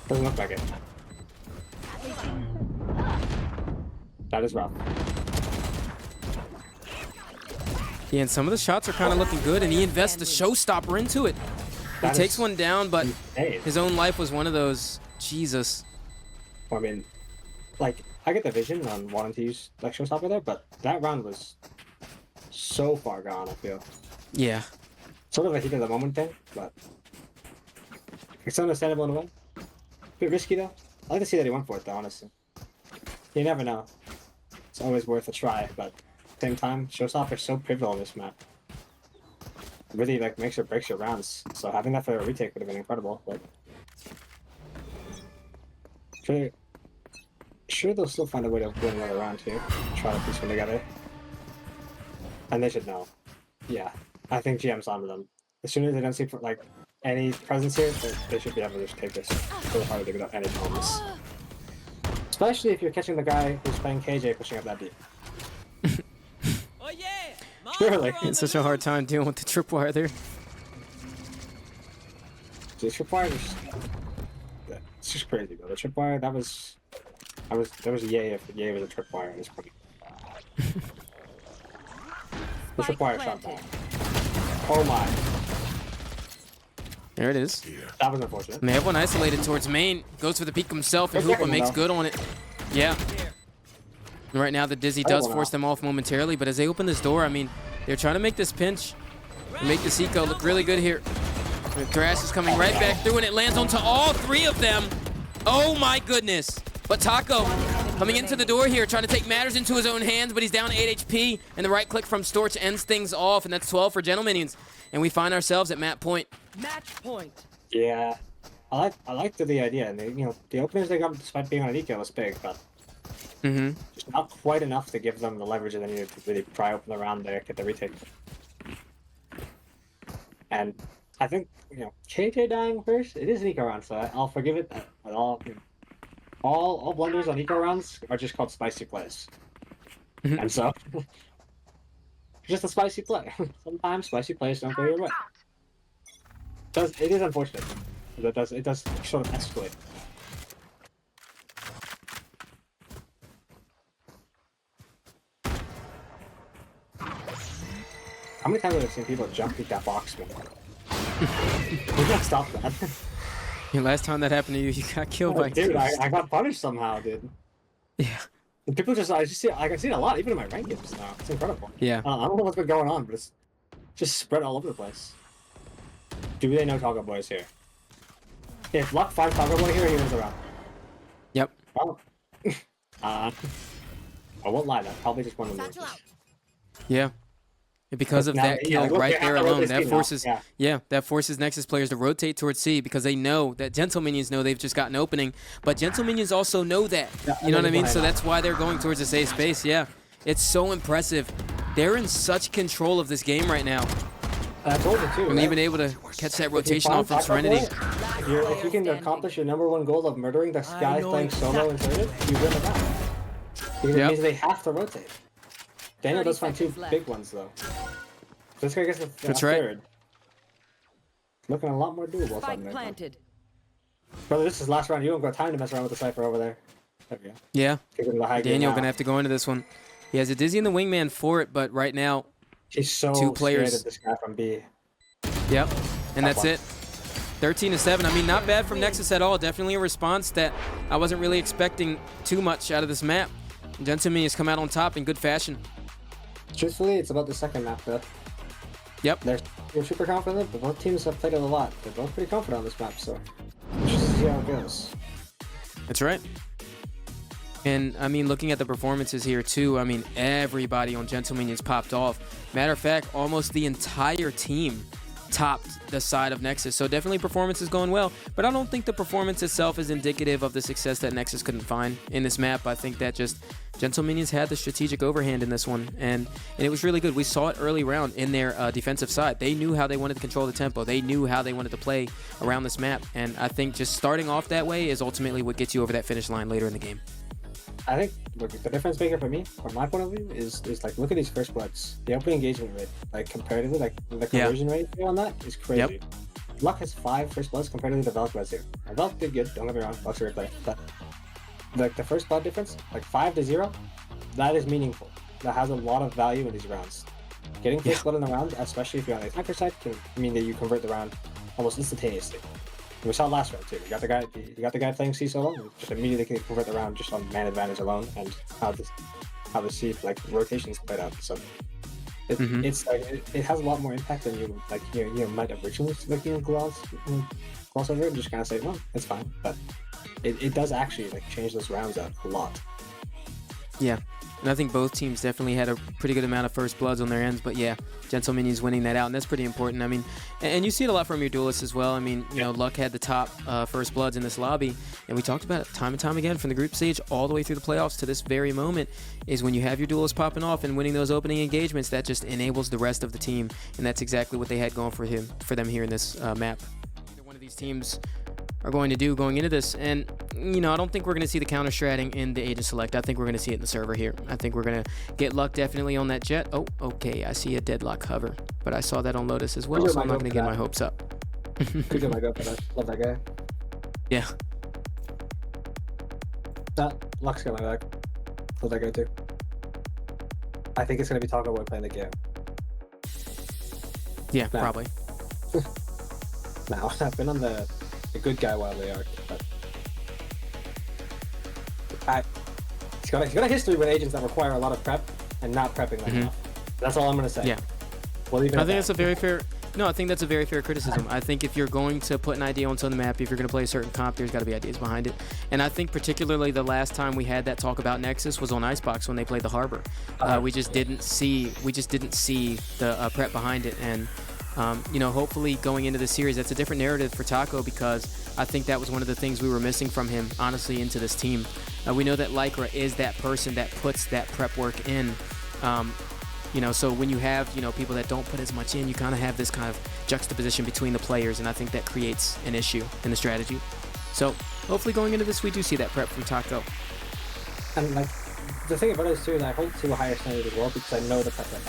Doesn't look like it. That is rough. Yeah, and some of the shots are kind of looking good, and he invests the showstopper into it. He takes one down, but his own life was one of those. Jesus. Well, I mean, like, I get the vision on wanting to use like showstopper there, but that round was so far gone, I feel. Yeah. Sort of a heat of the moment thing, but it's understandable in a way. Bit risky though. I like to see that he went for it though, honestly. You never know. It's always worth a try, but at the same time, showstopper's so pivotal in this map. It really like makes or breaks your rounds. So having that for a retake would have been incredible, but sure they'll still find a way to win another round here. Try to piece one together. And they should know. Yeah. I think GM's on to them. As soon as they don't see like any presence here, they should be able to just take this so hard to get up any problems. Especially if you're catching the guy who's playing KJ pushing up that deep. Oh yeah! Surely. It's such a hard time dealing with the tripwire there. The tripwire is it's just crazy though. The tripwire that was yay if yay was a tripwire in this point. The tripwire shot down. Oh my. There it is. That was unfortunate. And they have one isolated towards main. Goes for the peek himself, and Hoopa makes good on it. Yeah. And right now the Dizzy does force them off momentarily, but as they open this door, I mean, they're trying to make this pinch and make the Eco look really good here. The Thrash is coming right back through, and it lands onto all 3 of them. Oh my goodness. But Taco coming into the door here, trying to take matters into his own hands, but he's down to 8 HP, and the right click from Storch ends things off, and that's 12 for Gentle Minions. And we find ourselves at map point. Match point. Yeah. I like the idea, and the openers they got despite being on an eco was big, but just not quite enough to give them the leverage that they needed to really pry open the round there, get the retake. And I think KJ dying first, it is an eco round, so I'll forgive it. At all blunders on eco rounds are just called spicy plays, and so just a spicy play. Sometimes spicy plays don't go your way. It is unfortunate. It does sort of escalate. How many times have I seen people jump peek that box, man? We gotta stop that. Yeah, last time that happened to you, you got killed by... Dude, I got punished somehow, dude. Yeah. And people I see it a lot, even in my rank games now. It's incredible. Yeah. I don't know what's been going on, but it's just spread all over the place. Do they know Toggle Boy is here? If Luck finds Toggle Boy here, he wins the round. Yep. Well, I won't lie, that's probably just one of the Yeah. And because of that kill right there alone, that forces that forces Nexus players to rotate towards C because they know that Gentle Minions know they've just got an opening, but Gentle Minions also know that. You know what I mean? So that's why they're going towards the safe space. Yeah. It's so impressive. They're in such control of this game right now. I told you too. And even able to catch that rotation off from Serenity. If you can accomplish your #1 goal of murdering the guy playing solo inserted, you win the round. Because it means they have to rotate. Daniel 30 does find 2 seconds left. big ones though. This guy gets the That's right. third. Looking a lot more doable. Spike planted. Brother, this is last round. You don't got time to mess around with the Cypher over there. There we go. Yeah. Kick him to the high Daniel game gonna now. have to go into this one. He has a Dizzy and the Wingman for it, but right now, He's so 2 players. scared of this guy from B. yep. And that's one. it. 13-7. I mean, not bad from Nexus at all. Definitely a response that I wasn't really expecting too much out of this map. Gentleman has come out on top in good fashion. Truthfully, it's about the second map though. Yep. They're super confident, but both teams have played it a lot. They're both pretty confident on this map, so let's just see how it goes. That's right. And I mean, looking at the performances here too, I mean, everybody on Gentlemanions popped off. Matter of fact, almost the entire team topped the side of Nexus. So definitely performance is going well, but I don't think the performance itself is indicative of the success that Nexus couldn't find in this map. I think that just Gentlemanions had the strategic overhand in this one, and it was really good. We saw it early round in their defensive side. They knew how they wanted to control the tempo. They knew how they wanted to play around this map, and I think just starting off that way is ultimately what gets you over that finish line later in the game. I think look, the difference maker for me, from my point of view, is like look at these first bloods. The opening engagement rate, like comparatively, like the conversion rate on that is crazy. Luck has 5 first bloods comparatively to Velk has 0. Now, Velk did good, don't get me wrong, Velk's a great player, but like the first blood difference, like 5 to 0, that is meaningful. That has a lot of value in these rounds. Getting first blood in the round, especially if you're on the attacker side, can mean that you convert the round almost instantaneously. We saw it last round too. You got the guy playing C solo, and just immediately can convert the round just on man advantage alone and how the C like rotations played out. So it's like it has a lot more impact than you like you might originally gloss over it and just kind of say, well, it's fine, but it does actually like change those rounds out a lot. Yeah. And I think both teams definitely had a pretty good amount of first bloods on their ends, but yeah, Gentlemanions winning that out, and that's pretty important. I mean, and you see it a lot from your duelists as well. I mean, you know, Luck had the top first bloods in this lobby, and we talked about it time and time again from the group stage all the way through the playoffs to this very moment, is when you have your duelists popping off and winning those opening engagements, that just enables the rest of the team, and that's exactly what they had going for them here in this map. Either one of these teams are going to do going into this, and you know, I don't think we're going to see the counter stratting in the agent select. I think we're going to see it in the server here. I think we're going to get Luck definitely on that jet. Oh, okay, I see a deadlock hover, but I saw that on Lotus as well, so I'm not going to get my hopes up. Could get my go for that. Love that guy. Yeah. Luck's got my back. Love that guy too. I think it's going to be Taco Boy playing the game. Yeah, probably. Now, I've been on the good guy Wildray arc, but he's got a history with agents that require a lot of prep and not prepping them enough. That's all I'm gonna say. Yeah. We'll leave it I at think that. that's a very fair. No, I think that's a very fair criticism. I think if you're going to put an idea onto the map, if you're going to play a certain comp, there's got to be ideas behind it. And I think particularly the last time we had that talk about Nexus was on Icebox when they played the Harbor. We just didn't see the prep behind it. And you know, hopefully going into the series, that's a different narrative for Taco, because I think that was one of the things we were missing from him, honestly, into this team. We know that Lycra is that person that puts that prep work in. You know, so when you have, you know, people that don't put as much in, you kind of have this kind of juxtaposition between the players, and I think that creates an issue in the strategy. So hopefully going into this, we do see that prep from Taco. And like the thing about it is too, is I hold to a higher standard as well, because I know the prep that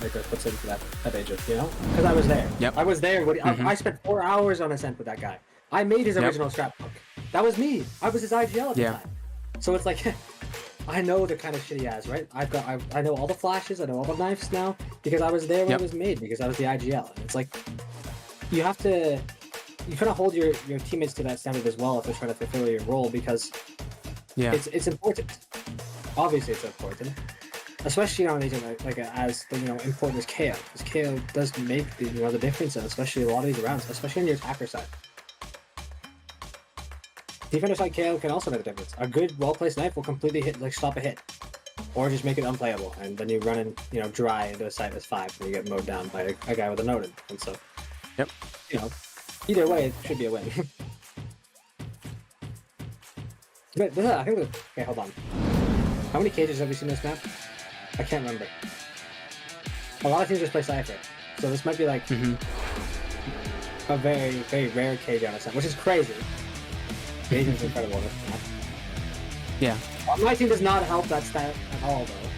Lycra puts into that agent, you know? Because I was there. Yep. I was there. I spent 4 hours on Ascent with that guy. I made his original scrapbook. That was me. I was his IGL at the time. So it's like, I know the kind of shit he has, right? I know all the flashes, I know all the knives now, because I was there when it was made, because I was the IGL. And it's like, you kind of hold your teammates to that standard as well if they're trying to fulfill your role, because it's important. Obviously it's important. Especially on an agent like as important as KO. Because KO does make the difference, and especially a lot of these rounds, especially on your attacker side. Defender side KO can also make a difference. A good well-placed knife will completely stop a hit, or just make it unplayable, and then you run in, dry into a site that's 5, and you get mowed down by a guy with a Nodin. And so, either way, it should be a win. But I think okay, hold on. How many cages have we seen in this map? I can't remember. A lot of teams just play Cypher, so this might be like a very, very rare cage on a set, which is crazy. Cage is incredible. Yeah. My team does not help that stat at all, though.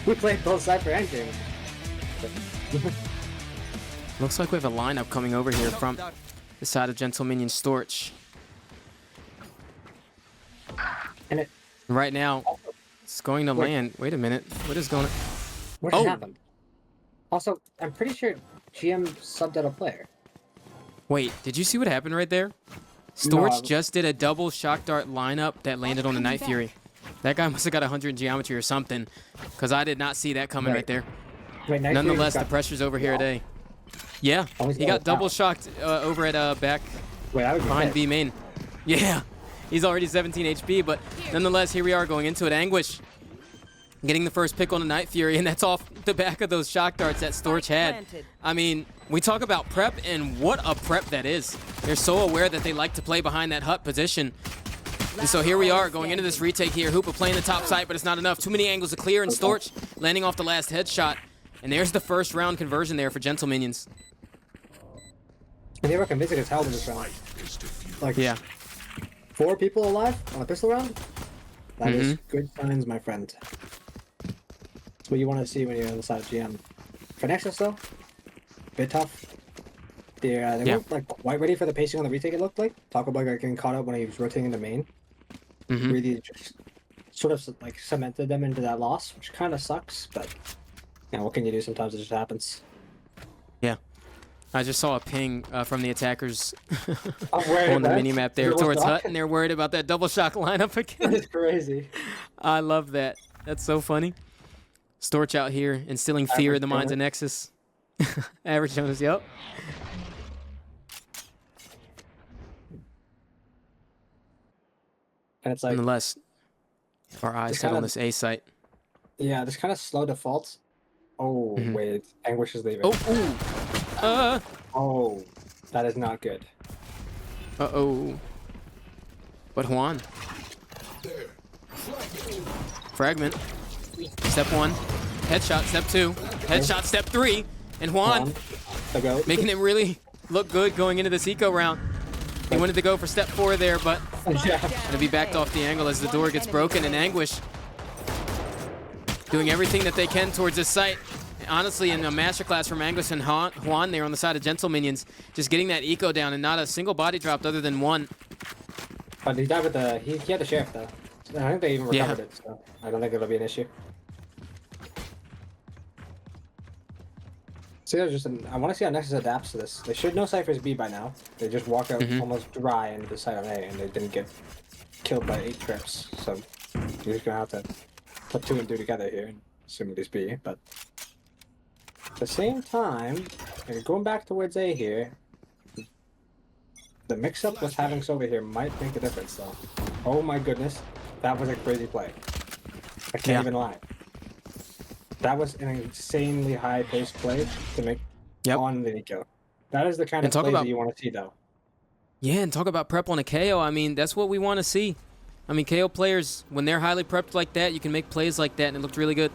We played both Cypher and Game. Looks like we have a lineup coming over here from the side of Gentle Minion Storch. And it Right now, it's going to land. Wait a minute. What is going on? what just happened? Also, I'm pretty sure GM subbed out a player. Wait, did you see what happened right there? No, Storch just did a double shock dart lineup that landed on the Night Fury. That guy must have got 100 in geometry or something, because I did not see that coming right there. Wait, Night Fury Nonetheless, just the pressure's over here today. Yeah, Oh, he's he got got double shocked over at back Wait, I would be behind pissed. B main. Yeah, he's already 17 HP, but nonetheless, here we are going into it. Anguish getting the first pick on the Night Fury, and that's off the back of those shock darts that Storch had. I mean, we talk about prep, and what a prep that is. They're so aware that they like to play behind that hut position. And so here we are going into this retake here. Hoopa playing the top side, but it's not enough. Too many angles to clear, and Storch landing off the last headshot. And there's the first round conversion there for Gentle Minions. And they were convincing as hell in this round. Like, Yeah. 4 people alive on a pistol round? That is good signs, my friend. That's what you want to see when you're on the side of GM. For Nexus, though, bit tough. They weren't like quite ready for the pacing on the retake, it looked like. Taco Bug got getting caught up when he was rotating in the main. Really just sort of like cemented them into that loss, which kind of sucks, but you know, what can you do? Sometimes it just happens. Yeah. I just saw a ping from the attackers worried on the about it. minimap there You're towards locked. Hut, and they're worried about that double shock lineup again. It's crazy. I love that. That's so funny. Storch out here instilling fear in the minds of Nexus. Average Jonas, yep. And it's like, Nonetheless, our eyes Just set on kinda- this A site. yeah, this kind of slow defaults. Oh, wait. Anguish is leaving. Oh, Oh, that is not good. uh-oh. But Juan. Fragment. Step 1. Headshot, step 2. Headshot, step 3. And Juan The goat. making him really look good going into this eco round. He wanted to go for step 4 there, but Yeah. gonna be backed off the angle as the door gets broken, and Anguish doing everything that they can towards this site. Honestly, in a masterclass from Anguish and Juan there on the side of Gentle Minions, just getting that eco down and not a single body dropped other than one. But he died with the, he had the sheriff though. I think they even recovered it, so I don't think it'll be an issue. See, there's just I want to see how Nexus adapts to this. They should know Cypher's B by now. They just walk out almost dry into the side on A, and they didn't get killed by 8 trips. So you're just gonna have to put 2 and 2 together here, assuming it is B. But at the same time, you're going back towards A here. The mix-up with having Sova here might make a difference, though. Oh my goodness, that was a crazy play. I can't even lie. That was an insanely high-paced play to make on the Nico. That is the kind of play that you want to see, though. Yeah, and talk about prep on a KO. I mean, that's what we want to see. I mean, KO players, when they're highly prepped like that, you can make plays like that, and it looked really good.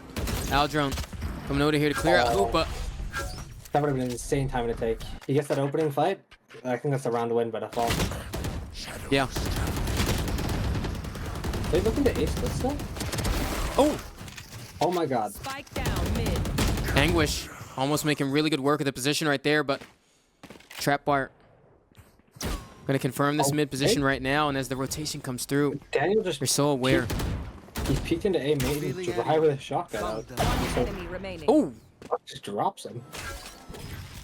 Aldrone coming over here to clear out Hoopa. That would have been an insane time to take. He gets that opening fight. I think that's a round win by default. Yeah. Are they looking to ace this though? Oh! Oh my god. Spike down mid. Anguish almost making really good work of the position right there, but trap wire. Gonna confirm this mid position right now, and as the rotation comes through, Daniel just they're so aware. He peeked into A main dry with a shotgun out. So Enemy remaining. Oh! just drops him.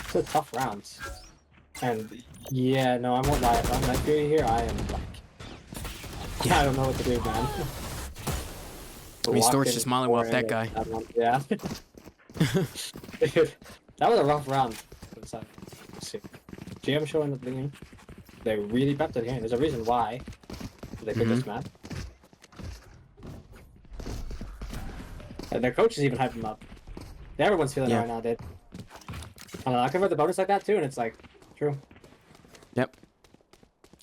It's a tough round. And yeah, no, I won't lie. If I'm Night Fury here, I am like, I don't know what to do, man. I mean, Storch just mollywopped that guy. Yeah. Dude, that was a rough round. Let's see. GM showing up leading. They really prepped it here. There's a reason why they picked this map. And their coaches even hyped them up. Everyone's feeling it right now, dude. I don't know, I convert the bonus like that too, and it's like, true. Yep.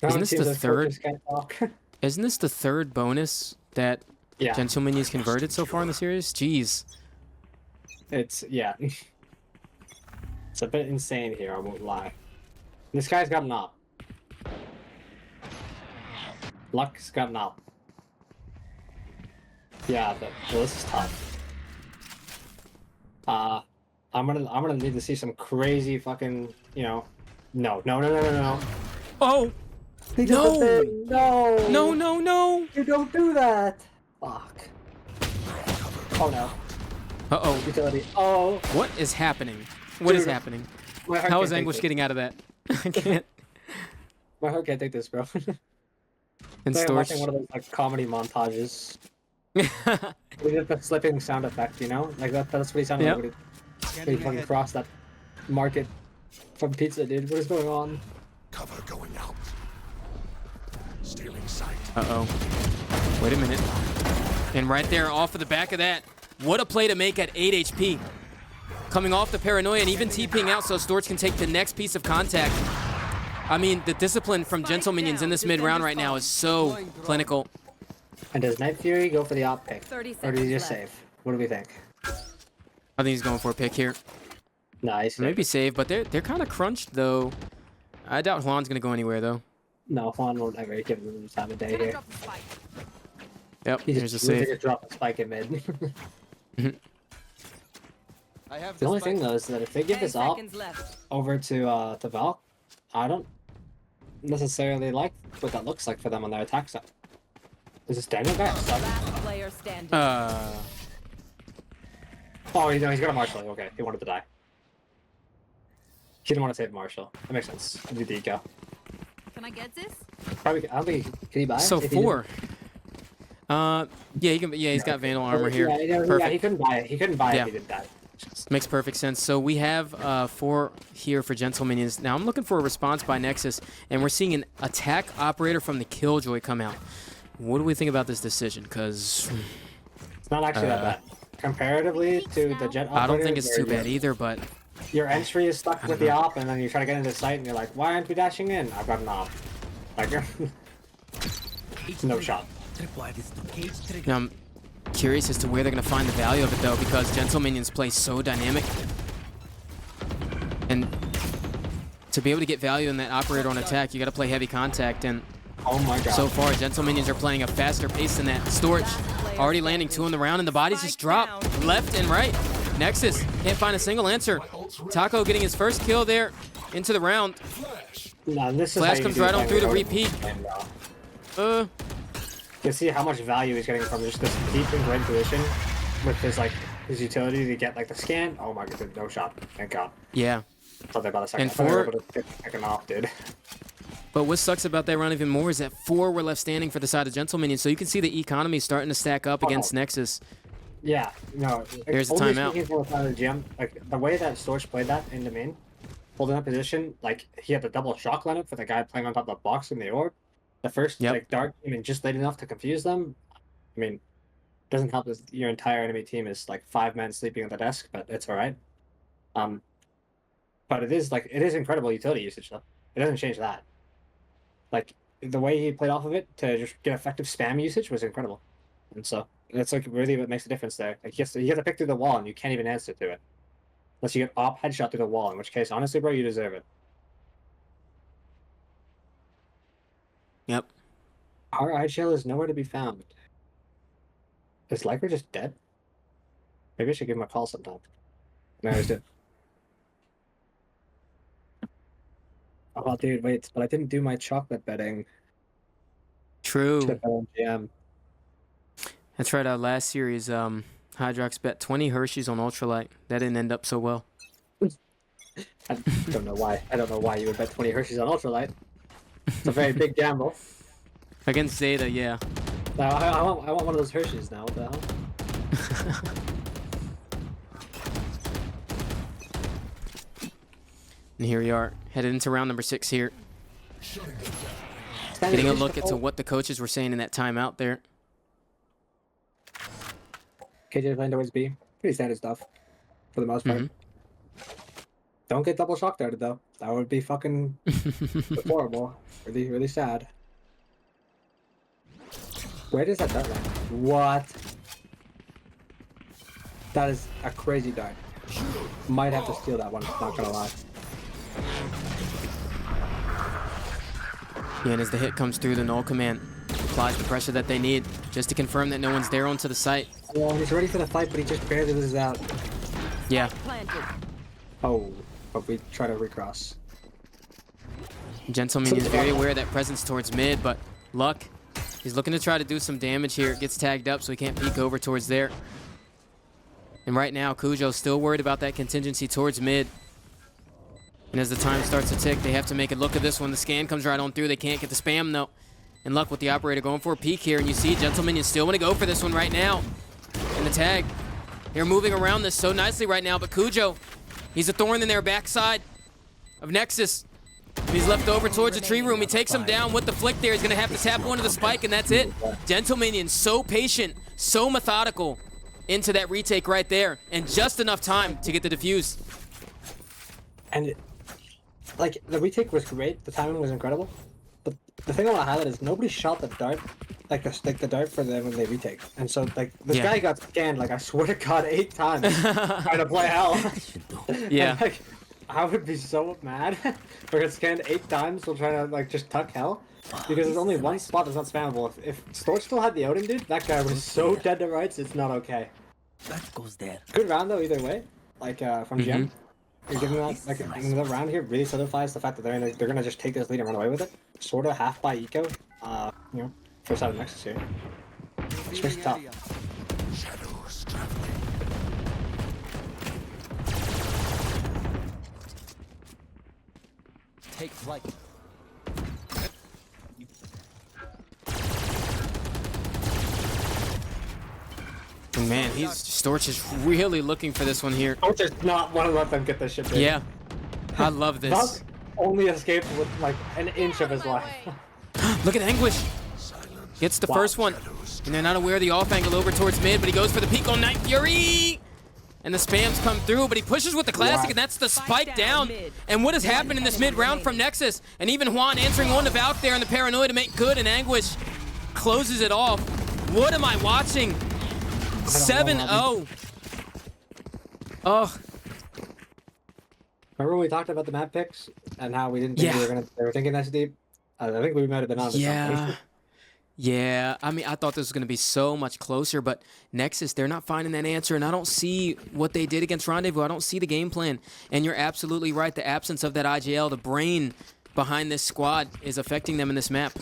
Isn't this the third? Isn't this the third bonus that Gentle Minions converted so far in the series? Jeez. It's it's a bit insane here. I won't lie. This guy's got an op. Luck's got an op. Yeah, well, this is tough. I'm gonna need to see some crazy fucking, you know, no. Oh! He did the thing. No. No! You don't do that. Fuck. Oh no. Uh-oh. Utility. Oh. What is happening? What is Dude, happening? My heart How can't is take Anguish this. getting out of that? I can't. My heart can't take this, bro. And Like I'm Storch. watching one of those like comedy montages. We did the slipping sound effect, you know? Like that's what he sounded Yep. like when he fucking crossed that market from pizza, dude. What is going on? Cover going out. Stealing sight. Uh-oh. Wait a minute. And right there, off of the back of that, what a play to make at 8 HP. Coming off the paranoia and even TPing out so Storch can take the next piece of contact. I mean, the discipline from Gentle Minions in this mid-round right now is so clinical. And does Night Fury go for the op pick? 30 Or does seconds he just left. save? What do we think? I think he's going for a pick here. Nice. Maybe save, but they're kind of crunched, though. I doubt Juan's going to go anywhere, though. No, Juan won't ever give him the time of day here. Yep, He here's a just save. drop a spike in mid. I have The only thing though is that if they give 10 this op seconds left. over to Val, I don't necessarily like what that looks like for them on their attack side. Is this Daniel guy? Last player standing. Oh, he's got a Marshall. Okay, he wanted to die. He didn't want to save Marshall. That makes sense. Do the eco. Can I get this? Probably. I don't think. Can he buy? So if he 4. Yeah, he can. Yeah, he's got Vandal armor here. Yeah, Perfect. he couldn't buy it. He couldn't buy it Yeah. if he didn't die. Makes perfect sense. So we have 4 here for Gentle Minions. Now I'm looking for a response by Nexus, and we're seeing an attack operator from the Killjoy come out. What do we think about this decision? Because It's not actually that bad. Comparatively to the jet operator, I don't think it's where too bad either, but your entry is stuck with the op, and then you try to get into sight, and you're like, why aren't we dashing in? I've got an op. Like, no shot. now I'm curious as to where they're going to find the value of it, though, because Gentle Minions play so dynamic. And to be able to get value in that operator on attack, you got to play heavy contact, and Oh my god. so far, Gentle Minions are playing a faster pace than that. Storch already landing 2 in the round, and the bodies just drop left and right. Nexus can't find a single answer. Taco getting his first kill there into the round. No, this is Flash how you comes do right on it. through the repeat. You can see how much value he's getting from just this deep and great position with his utility to get like the scan. Oh my god, no shot. Thank god. Yeah. Thought they about a second. And I thought they were 4 able to pick an off, dude. But what sucks about that round even more is that 4 were left standing for the side of Gentle Minions. So you can see the economy starting to stack up against Nexus. Yeah, no. Here's the only timeout. speaking from the side of the GM, like the way that Storch played that in the main, holding that position, like he had the double shock lineup for the guy playing on top of the box in the orb. The first like dart came in just late enough to confuse them. I mean, doesn't help that your entire enemy team is like 5 men sleeping at the desk, but it's all right. But it is incredible utility usage though. It doesn't change that. Like the way he played off of it to just get effective spam usage was incredible, and so that's like really what makes the difference there. Like you have to pick through the wall, and you can't even answer to it unless you get op headshot through the wall. In which case, honestly, bro, you deserve it. Yep. Our IGL is nowhere to be found. Is Liker just dead? Maybe I should give him a call sometime. No, he's dead. Oh, dude, wait, but I didn't do my chocolate betting. True. Should've bet on GM. That's right. Our last series, Hydrox bet 20 Hershey's on Ultralight. That didn't end up so well. I don't know why. I don't know why you would bet 20 Hershey's on Ultralight. It's a very big gamble. Against Zeta, yeah. Now, I want one of those Hershey's now. What the hell? And here we are, headed into round number 6 here. Getting a look into what the coaches were saying in that timeout there. KJ playing towards B. Pretty standard stuff, for the most part. Don't get double shock darted though. That would be fucking horrible. Really, really sad. Where does that dart land? What? That is a crazy dart. Might have to steal that one, not gonna lie. Yeah, and as the hit comes through, the null command applies the pressure that they need just to confirm that no one's there onto the site. Well, he's ready for the fight, but he just barely loses out. Yeah. Planted. Oh, but we try to recross. Gentleman is very aware of that presence towards mid, but Luck, he's looking to try to do some damage here. Gets tagged up, so he can't peek over towards there. And right now, Cujo's still worried about that contingency towards mid. And as the time starts to tick, they have to make a look at this one. The scan comes right on through. They can't get the spam, though. And Luck with the operator going for a peek here. And you see Gentleman, you still want to go for this one right now. And the tag. They're moving around this so nicely right now, but Cujo, he's a thorn in their backside of Nexus. He's left over towards the tree room. He takes him down with the flick there. He's going to have to tap one to the spike, and that's it. Gentlemanian, so patient, so methodical into that retake right there, and just enough time to get the defuse. And, like, the retake was great. The timing was incredible. But the thing I want to highlight is nobody shot the dart, like the dart for them when they retake. And so, like, this guy got scanned, like, I swear to God, 8 times trying to play hell. Yeah. And, like, I would be so mad if I got scanned 8 times while trying to, like, just tuck hell. Because there's only one spot that's not spammable. If Storch still had the Odin, dude, that guy was so dead to rights, it's not okay. That goes there. Good round, though, either way. Like, from GM. You're giving that, like, the round here really solidifies the fact that they're gonna just take this lead and run away with it. Sort of half by eco. You know, first out of Nexus here. It's just tough. Shadows traveling. Take flight. Man, Storch is really looking for this one here. Storch does not want to let them get this shit, dude. Yeah, I love this. Valk only escaped with, like, an inch of his life. Look at Anguish. Gets the first one, and they're not aware of the off angle over towards mid, but he goes for the peek on Night Fury. And the spams come through, but he pushes with the classic, and that's the spike down. And what has happened in this mid round from Nexus? And even Juan answering on to Valk there, and the paranoia to make good, and Anguish closes it off. What am I watching? 7-0. Oh. Remember when we talked about the map picks and how we didn't think they were thinking that's deep? I think we might have been on to something. Yeah, I mean, I thought this was going to be so much closer, but Nexus, they're not finding that answer, and I don't see what they did against Rendezvous. I don't see the game plan, and you're absolutely right. The absence of that IGL, the brain behind this squad, is affecting them in this map.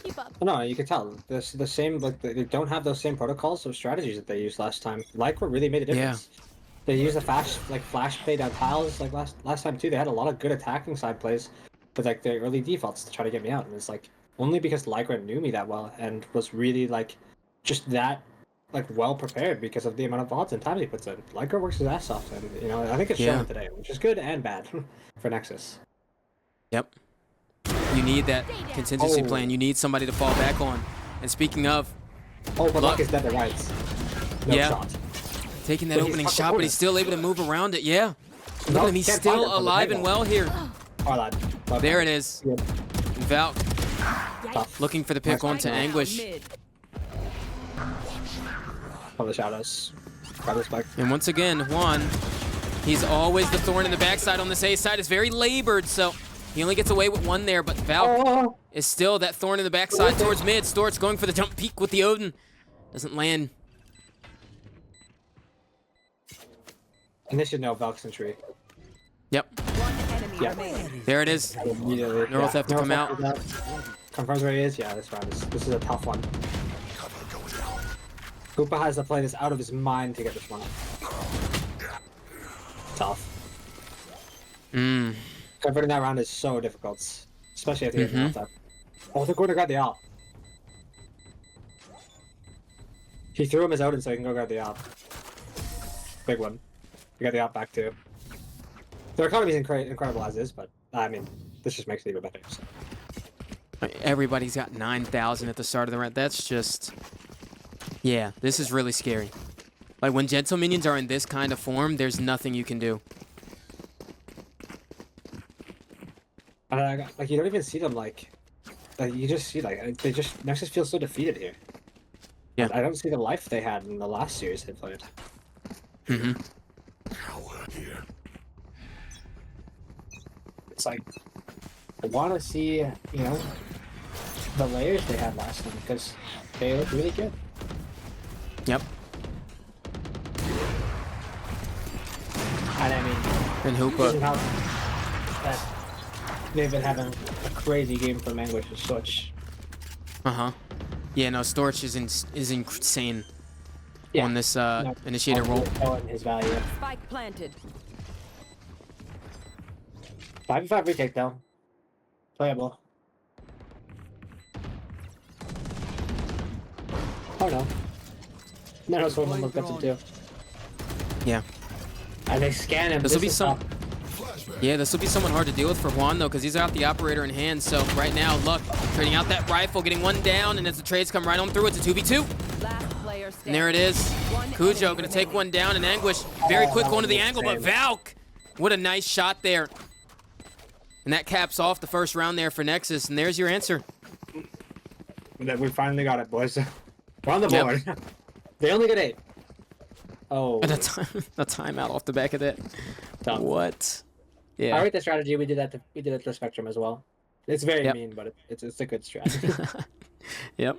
Keep up. No, you can tell. The same, like, they don't have those same protocols or strategies that they used last time. Lycra really made a difference. Yeah. They used a flash play down tiles like last time too. They had a lot of good attacking side plays with, like, their early defaults to try to get me out, and it's like, only because Lycra knew me that well and was really, like, just that, like, well prepared because of the amount of odds and times he puts in. Lycra works his ass off, and, you know, I think it's shown today, which is good and bad for Nexus. Yep. You need that contingency plan. You need somebody to fall back on. And speaking of, but Luck is dead to rights. No shot. Taking that opening shot, but he's still able to move around it. Yeah. Look at him. He's still alive and well here. There it is. Yeah. Valk. Looking for the pick onto Anguish. All the shadows. Grab the spike. And once again, Juan, he's always the thorn in the backside on this A side. It's very labored, so he only gets away with one there, but Valk is still that thorn in the backside towards mid. Storch going for the jump peek with the Odin. Doesn't land. And they should know Valk's in tree. Yep. Yeah. There it is. Neural theft to come out. Confirms where he is? Yeah, this round this is a tough one. Koopa has to play this out of his mind to get this one. Tough. Converting that round is so difficult. Especially after you get that. Oh, they're going to grab the op. He threw him his Odin so he can go grab the op. Big one. We got the op back too. Their economy is incredible as is, but I mean, this just makes it even better. So. Everybody's got 9,000 at the start of the round. That's just, yeah, this is really scary. Like, when Gentle Minions are in this kind of form, there's nothing you can do. Like, you don't even see them, like you just see, like, they just, Nexus feels so defeated here. Yeah. I don't see the life they had in the last series they played. It's like, I want to see, you know, the layers they had last time, because they look really good. Yep. And I mean, And given Hoopa. how that they've been having a crazy game from Anguish and Switch. Yeah, no, Storch is insane on this No, initiator roll. and his value. Spike planted. 5v5 retake though. Playable. Oh no. No, that's what looked up to do. Yeah. And they scan him. This will be is some. tough. Yeah, this will be somewhat hard to deal with for Juan though, because he's got the operator in hand. So right now, Luck trading out that rifle, getting one down, and as the trades come right on through, it's a 2v2. Last player standing. And there it is. Cujo gonna take one down, and Anguish very quick going to the angle, but Valk, what a nice shot there. And that caps off the first round there for Nexus, and there's your answer. That we finally got it, boys. We're on the board. They only get 8. Oh. And a timeout off the back of that. Tough. What? Yeah. I like the strategy. We did that to Spectrum as well. It's very mean, but it's a good strategy. Yep.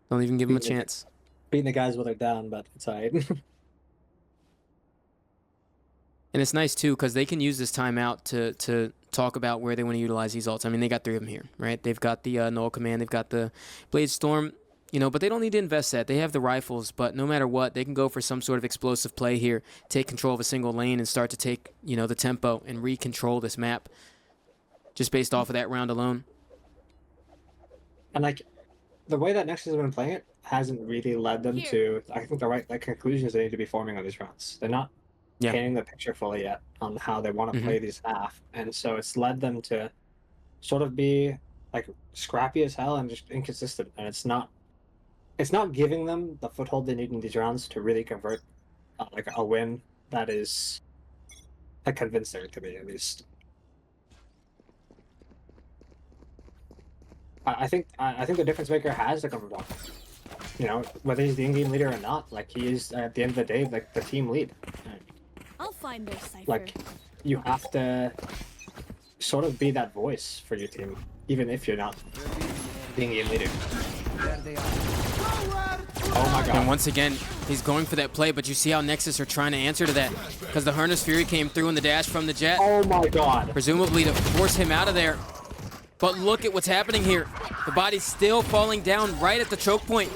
Don't even give him a chance. Beating the guys while they're down, but it's alright. And it's nice too, because they can use this timeout to talk about where they want to utilize these ults. I mean, they got 3 of them here, right? They've got the Null Command, they've got the Blade Storm, you know, but they don't need to invest that. They have the rifles, but no matter what, they can go for some sort of explosive play here, take control of a single lane, and start to take, you know, the tempo and recontrol this map, just based off of that round alone. And like, the way that Nexus has been playing it hasn't really led them to, I think, the right conclusions they need to be forming on these rounds. They're not painting the picture fully yet on how they want to play these half, and so it's led them to sort of be like scrappy as hell and just inconsistent, and it's not giving them the foothold they need in these rounds to really convert like a win that is like convincing to me, at least. I think the difference maker has to come from Doc. You know, whether he's the in-game leader or not, like he is at the end of the day like the team lead. I'll find their cipher. Like, you have to sort of be that voice for your team, even if you're not being a leader. Oh my god. And once again, he's going for that play, but you see how Nexus are trying to answer to that, because the Harness Fury came through in the dash from the Jet. Oh my god. Presumably to force him out of there. But look at what's happening here. The body's still falling down right at the choke point.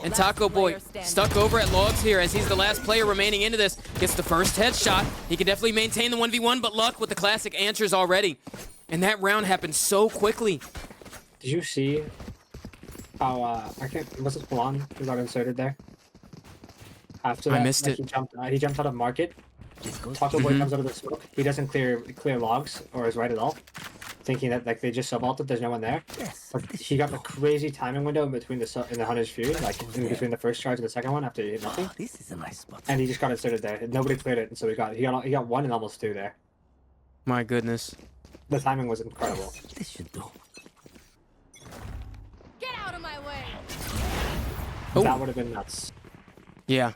And Taco Boy stuck over at Logs here as he's the last player remaining into this. Gets the first headshot. He can definitely maintain the 1v1, but Luck with the classic answers already. And that round happened so quickly. Did you see how, was it Milan who got inserted there? After that, I missed it. He jumped out of market. Taco Boy comes out of the smoke. He doesn't clear logs or is right at all, thinking that like they just sub-ulted, there's no one there. But he got the crazy timing window in between the Hunter's Fury, like in between the first charge and the second one after he hit nothing. This is a nice spot. And he just got inserted there. Nobody cleared it, and so he got 1 and almost 2 there. My goodness. The timing was incredible. This should do. Get out of my way. That would have been nuts. Yeah.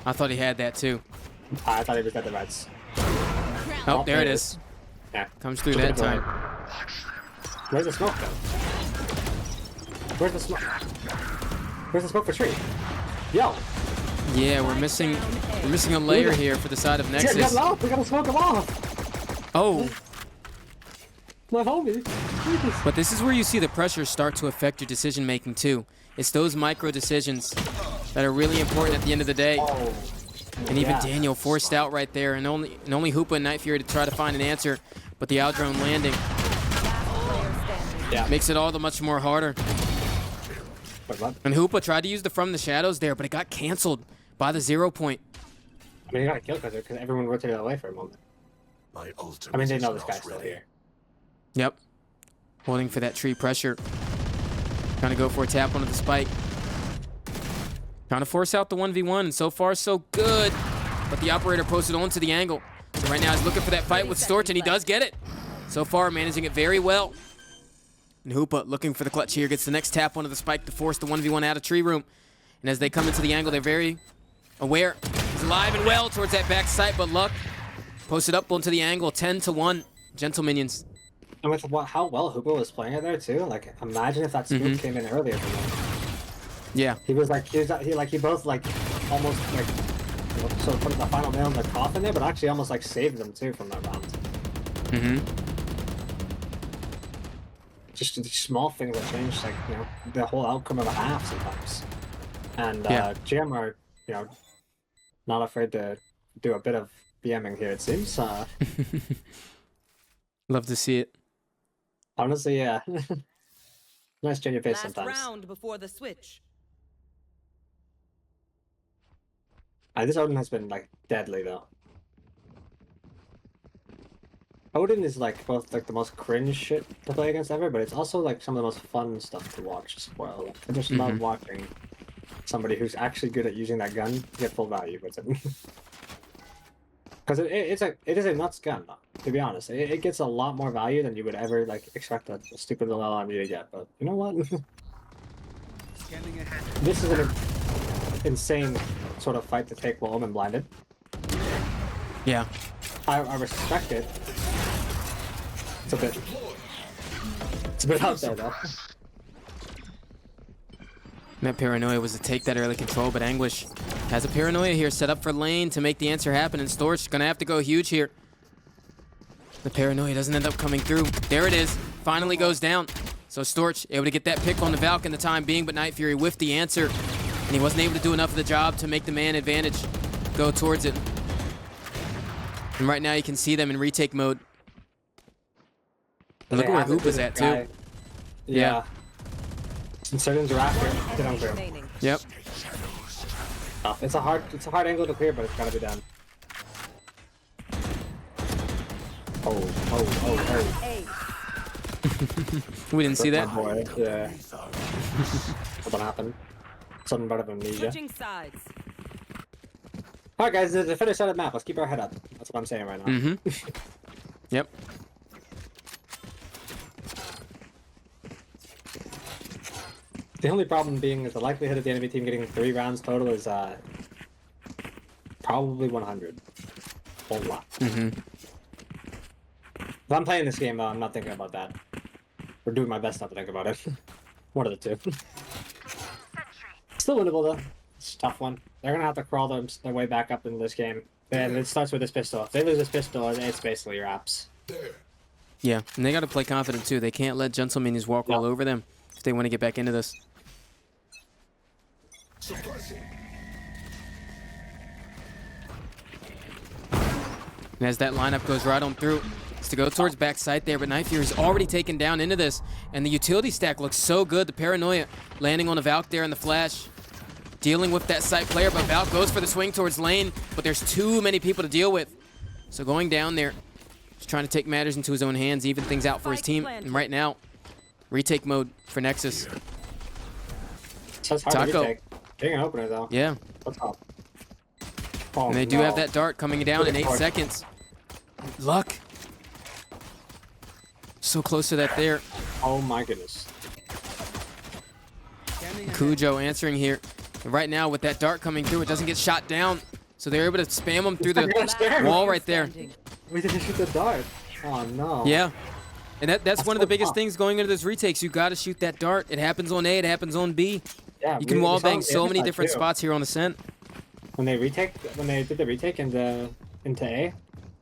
I thought he had that too. I thought he was at the Reds. Oh, there it is. Yeah. Comes through that time. Where's the smoke though? Where's the smoke? Where's the smoke for tree? Yo! Yeah, we're missing a layer here for the side of Nexus. We gotta smoke him off! Oh. My homie! But this is where you see the pressure start to affect your decision making too. It's those micro decisions that are really important at the end of the day. Oh. And even Daniel forced out right there, and only Hoopa and Night Fury to try to find an answer, but the out-drone landing makes it all the much more harder. And Hoopa tried to use the From the Shadows there, but it got canceled by the 0 point. I mean, he got killed because everyone rotated away for a moment. I mean, they know this guy's still here. Yep. Holding for that tree pressure. Trying to go for a tap onto the spike. Trying to force out the 1v1, and so far so good. But the operator posted onto the angle. So right now he's looking for that fight with Storch, and he does get it. So far managing it very well. And Hoopa looking for the clutch here, gets the next tap onto the spike to force the 1v1 out of tree room. And as they come into the angle, they're very aware. He's alive and well towards that back site, but Luck posted up onto the angle, 10-1. Gentle Minions. And with how well Hoopa was playing it there too, like imagine if that smoke came in earlier for him. Yeah. He both like almost like sort of putting the final nail in the coffin there, but actually almost like saved them too from that round. Mm-hmm. Just these small things that change, like, you know, the whole outcome of a half sometimes. And GM are, you know, not afraid to do a bit of BMing here, it seems. Love to see it. Honestly, yeah. Nice change of pace Last sometimes. round before the switch. This Odin has been like deadly though. Odin is like both like the most cringe shit to play against ever, but it's also like some of the most fun stuff to watch as well. Like, I just love watching somebody who's actually good at using that gun get full value with it. Because it is a nuts gun, though, to be honest. It gets a lot more value than you would ever like expect a stupid little LMG to get. But you know what? This is an insane sort of fight to take while Omen blinded. Yeah. I respect it. It's a bit out there though. That paranoia was to take that early control, but Anguish has a paranoia here set up for lane to make the answer happen, and Storch gonna have to go huge here. The paranoia doesn't end up coming through. There it is. Finally goes down. So Storch able to get that pick on the Valk in the time being, but Night Fury whiffed the answer, and he wasn't able to do enough of the job to make the man advantage go towards it. And right now you can see them in retake mode. And look at where Hoop is at too. Yeah. Insurgents are after. They don't clear. Yep. It's a hard angle to clear, but it's gotta be done. Oh. We didn't see that. My boy. Yeah. What happened? Something about amnesia. Switching sides. Alright guys, the defender side of the map. Let's keep our head up. That's what I'm saying right now. Mm-hmm. Yep. The only problem being is the likelihood of the enemy team getting 3 rounds total is probably 100. Whole lot. Mm-hmm. If I'm playing this game though, I'm not thinking about that. Or doing my best not to think about it. One of the two. Still winnable though. It's a tough one. They're gonna have to crawl their way back up into this game. And it starts with this pistol. If they lose this pistol, it's basically wraps. Yeah, and they got to play confident too. They can't let Gentlemanians walk all over them if they want to get back into this. And as that lineup goes right on through, it's to go towards backside there, but Night Fury's already taken down into this, and the utility stack looks so good. The paranoia landing on the Valk there in the flash, dealing with that site player, but Valk goes for the swing towards lane, but there's too many people to deal with. So going down there, just trying to take matters into his own hands, even things out for his team. And right now, retake mode for Nexus. So hard to retake. Getting an opener though. Yeah. What's up? Oh, And they do have that dart coming down in 8 seconds. Luck. So close to that there. Oh my goodness. Cujo answering here. And right now with that dart coming through, it doesn't get shot down. So they're able to spam him through the wall right there. We didn't shoot the dart. Oh no. Yeah. And that's one of the biggest things going into this retakes. You got to shoot that dart. It happens on A, it happens on B. Yeah, you can wall bang so many different spots here on Ascent. When they did the retake into A,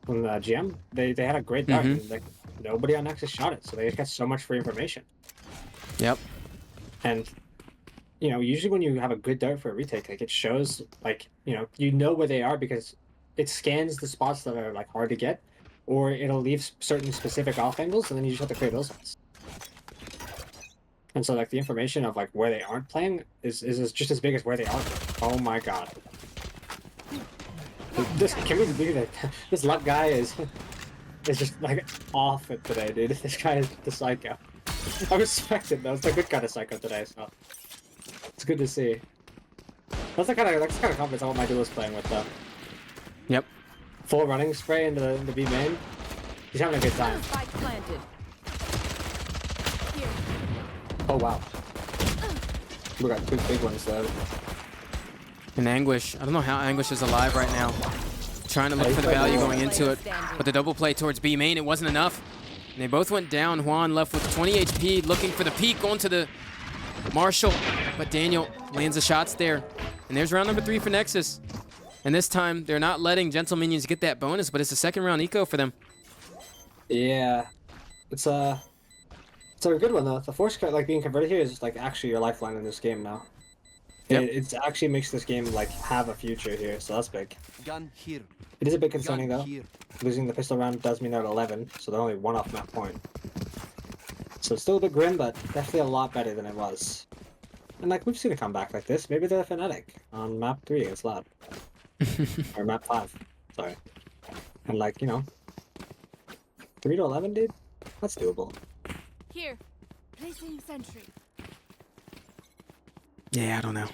on the GM, they had a great dart. And, like, nobody on Nexus shot it, so they just got so much free information. Yep. And you know, usually when you have a good dart for a retake, like it shows, like, you know where they are because it scans the spots that are like hard to get, or it'll leave certain specific off angles, and then you just have to clear those ones. And so, like, the information of like where they aren't playing is just as big as where they are. Oh my god! Can we believe that this luck guy is just like off it today, dude? This guy is the psycho. I respect it though. It's a good kind of psycho today, so it's good to see. That's the kind of confidence I want my duelist playing with though. Yep. Full running spray into the B main. He's having a good time. Oh wow. We got 2 big ones though. And Anguish, I don't know how Anguish is alive right now. Trying to look for the value going into it. But the double play towards B main, it wasn't enough. And they both went down. Juan left with 20 HP, looking for the peek onto the Marshall. But Daniel lands the shots there. And there's round number 3 for Nexus. And this time, they're not letting Gentle Minions get that bonus, but it's a second round eco for them. Yeah, it's a good one though. The force like being converted here is just like actually your lifeline in this game now. Yep. It actually makes this game like have a future here, so that's big. Gun here. It is a bit concerning Gun though. here. Losing the pistol round does mean they're at 11, so they're only 1 off map point. So it's still a bit grim, but definitely a lot better than it was. And like we've seen a comeback like this. Maybe they're Fnatic on map 3 against Lab. Or map 5. Sorry. And like, you know, 3 to 11, dude? That's doable. Here. Placing sentry. Yeah, I don't know.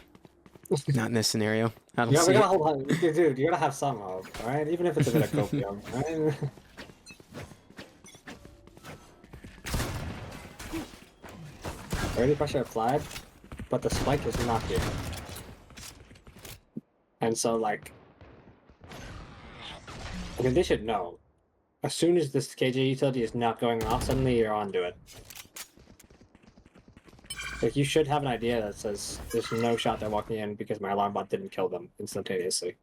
Not in this scenario. I don't Yeah, we see gotta it. hold on. Dude, you gotta have some hope, alright? Even if it's a bit of copium, right? Early pressure applied, but the spike is not here. And so, like... I mean, they should know. As soon as this KJ utility is not going off, suddenly you're onto it. Like, you should have an idea that says, there's no shot they're walking in because my alarm bot didn't kill them instantaneously.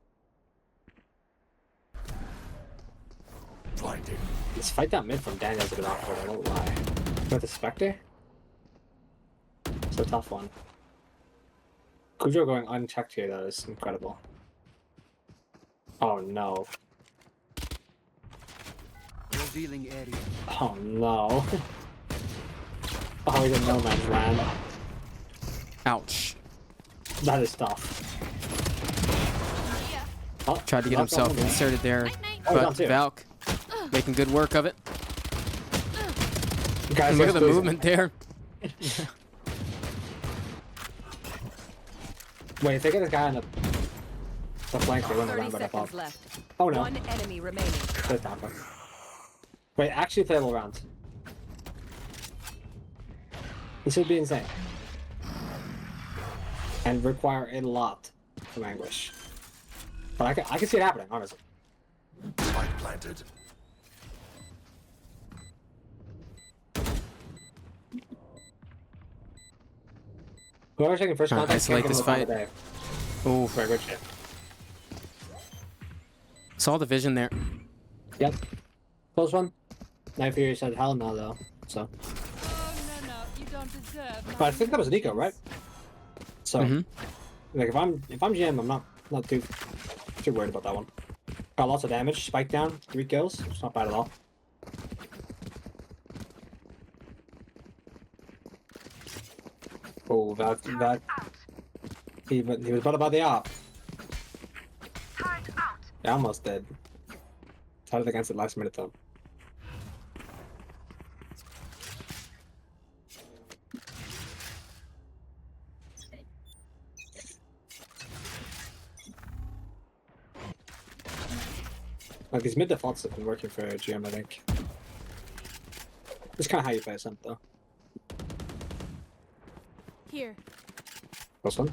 Blinding. This fight down mid from Daniel's a bit awkward, I won't lie. With the Spectre? It's a tough one. Kujo going unchecked here, though, is incredible. Oh no. Revealing area. Oh no. Oh, he's in no man's land. Ouch. That is tough. Oh, Tried to get Valk himself got one, yeah. inserted there, Oh, but down two. Valk making good work of it. Guys, And look at the squeezing. movement there. Wait, if they get this guy on the flank, they win the 30 round by default. seconds left. Oh no. One enemy remaining. Good tackle. Wait, actually playable rounds. This would be insane. And require a lot from Anguish. But I can see it happening, honestly. Spike planted. Whoever's taking first Trying to contact, isolate can't this give them the fight. time of Ooh, day. Very good shit. saw the vision there. Yep. Close one. Night Fury said hell no though. So. Oh no, you don't deserve. But I think that was an eco, right? So like if I'm GM, I'm not too worried about that one. Got lots of damage, spike down, 3 kills. It's not bad at all. Oh, that he was about to buy the op. Yeah, almost dead. Tried it against it last minute though. Like these mid defaults have been working for GM, I think. It's kind of how you play Ascent though. Here. Close one.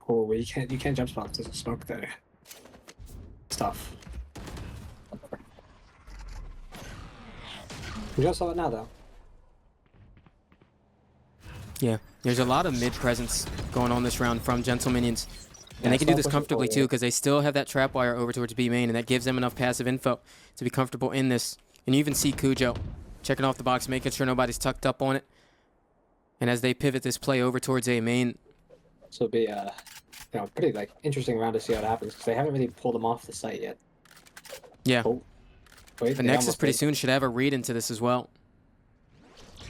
Oh, well, you can't jump spot. There's a smoke there. It's tough. We just saw it now though. Yeah, there's a lot of mid presence going on this round from Gentle Minions. And Yeah, they can do small this push comfortably forward. too, because they still have that trap wire over towards B main, and that gives them enough passive info to be comfortable in this. And you even see Kujo checking off the box, making sure nobody's tucked up on it. And as they pivot this play over towards A main, So it'll be you know, pretty like interesting round to see how it happens because they haven't really pulled them off the site yet. yeah. Oh, wait, The they Nexus almost pretty did. soon should have a read into this as well.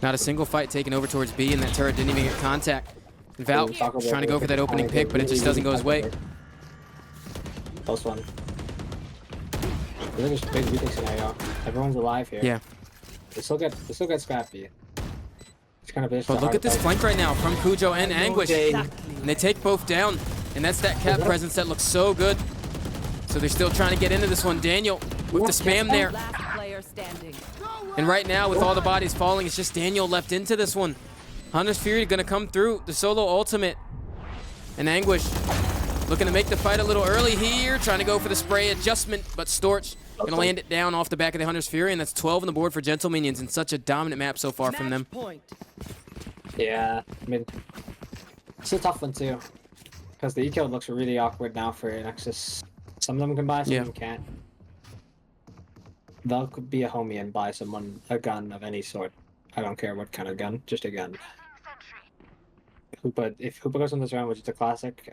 Not a single fight taken over towards B, and that turret didn't even get contact. And Val Ooh, Taco Bell trying to go for that opening pick, but it just doesn't go his way. Close one. This is a big retake scenario. Everyone's alive here. Yeah. They still get scrappy. It's kind of But look at this flank right now from Kujo and Anguish. Jane. And they take both down. And that's that cap presence that looks so good. So they're still trying to get into this one. Daniel with the spam there. Last player standing. And right now, with all the bodies falling, it's just Daniel left into this one. Hunter's Fury gonna come through. The solo ultimate. And Anguish looking to make the fight a little early here. Trying to go for the spray adjustment, but Storch gonna land it down off the back of the Hunter's Fury. And that's 12 on the board for Gentle Minions. And such a dominant map so far from them. Point. Yeah, I mean, it's a tough one too. Because the eco looks really awkward now for Nexus. Some of them can buy, some of them can't. They'll could be a homie and buy someone a gun of any sort. I don't care what kind of gun, just a gun. Hoopa, if Hoopa goes on this round, which is a classic.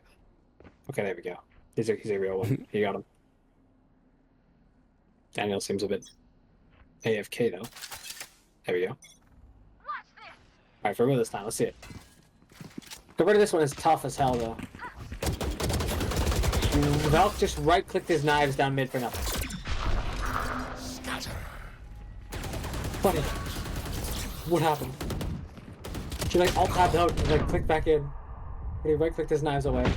Okay, there we go. He's a real one. He got him. Daniel seems a bit AFK though. There we go. Alright, for real this time, let's see it. Cover to this one is tough as hell though. Valk just right-clicked his knives down mid for nothing. Funny. What happened? She like alt-tabbed out and like clicked back in. But he right-clicked his knives away.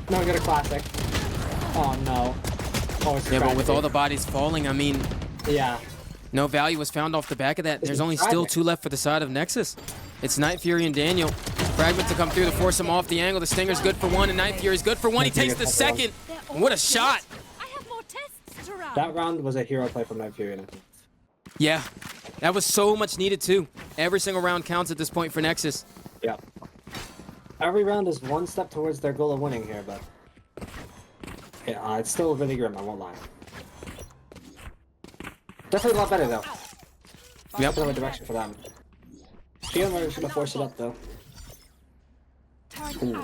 Now we got a classic. Oh no. Oh, it's yeah, but with all the bodies falling, I mean... Yeah. No value was found off the back of that. There's only still 2 left for the side of Nexus. It's Night Fury and Daniel. Fragment to come through to force him off the angle. The Stinger's good for 1 and Night Fury's good for 1. He takes the second. What a shot. I have more tests to run. That round was a hero play from Night Fury. Yeah, that was so much needed too. Every single round counts at this point for Nexus. Yeah. Every round is one step towards their goal of winning here, but... Yeah, it's still really grim, I won't lie. Definitely a lot better though. Yep. Another direction for them. GM are just gonna force it up though. Ooh.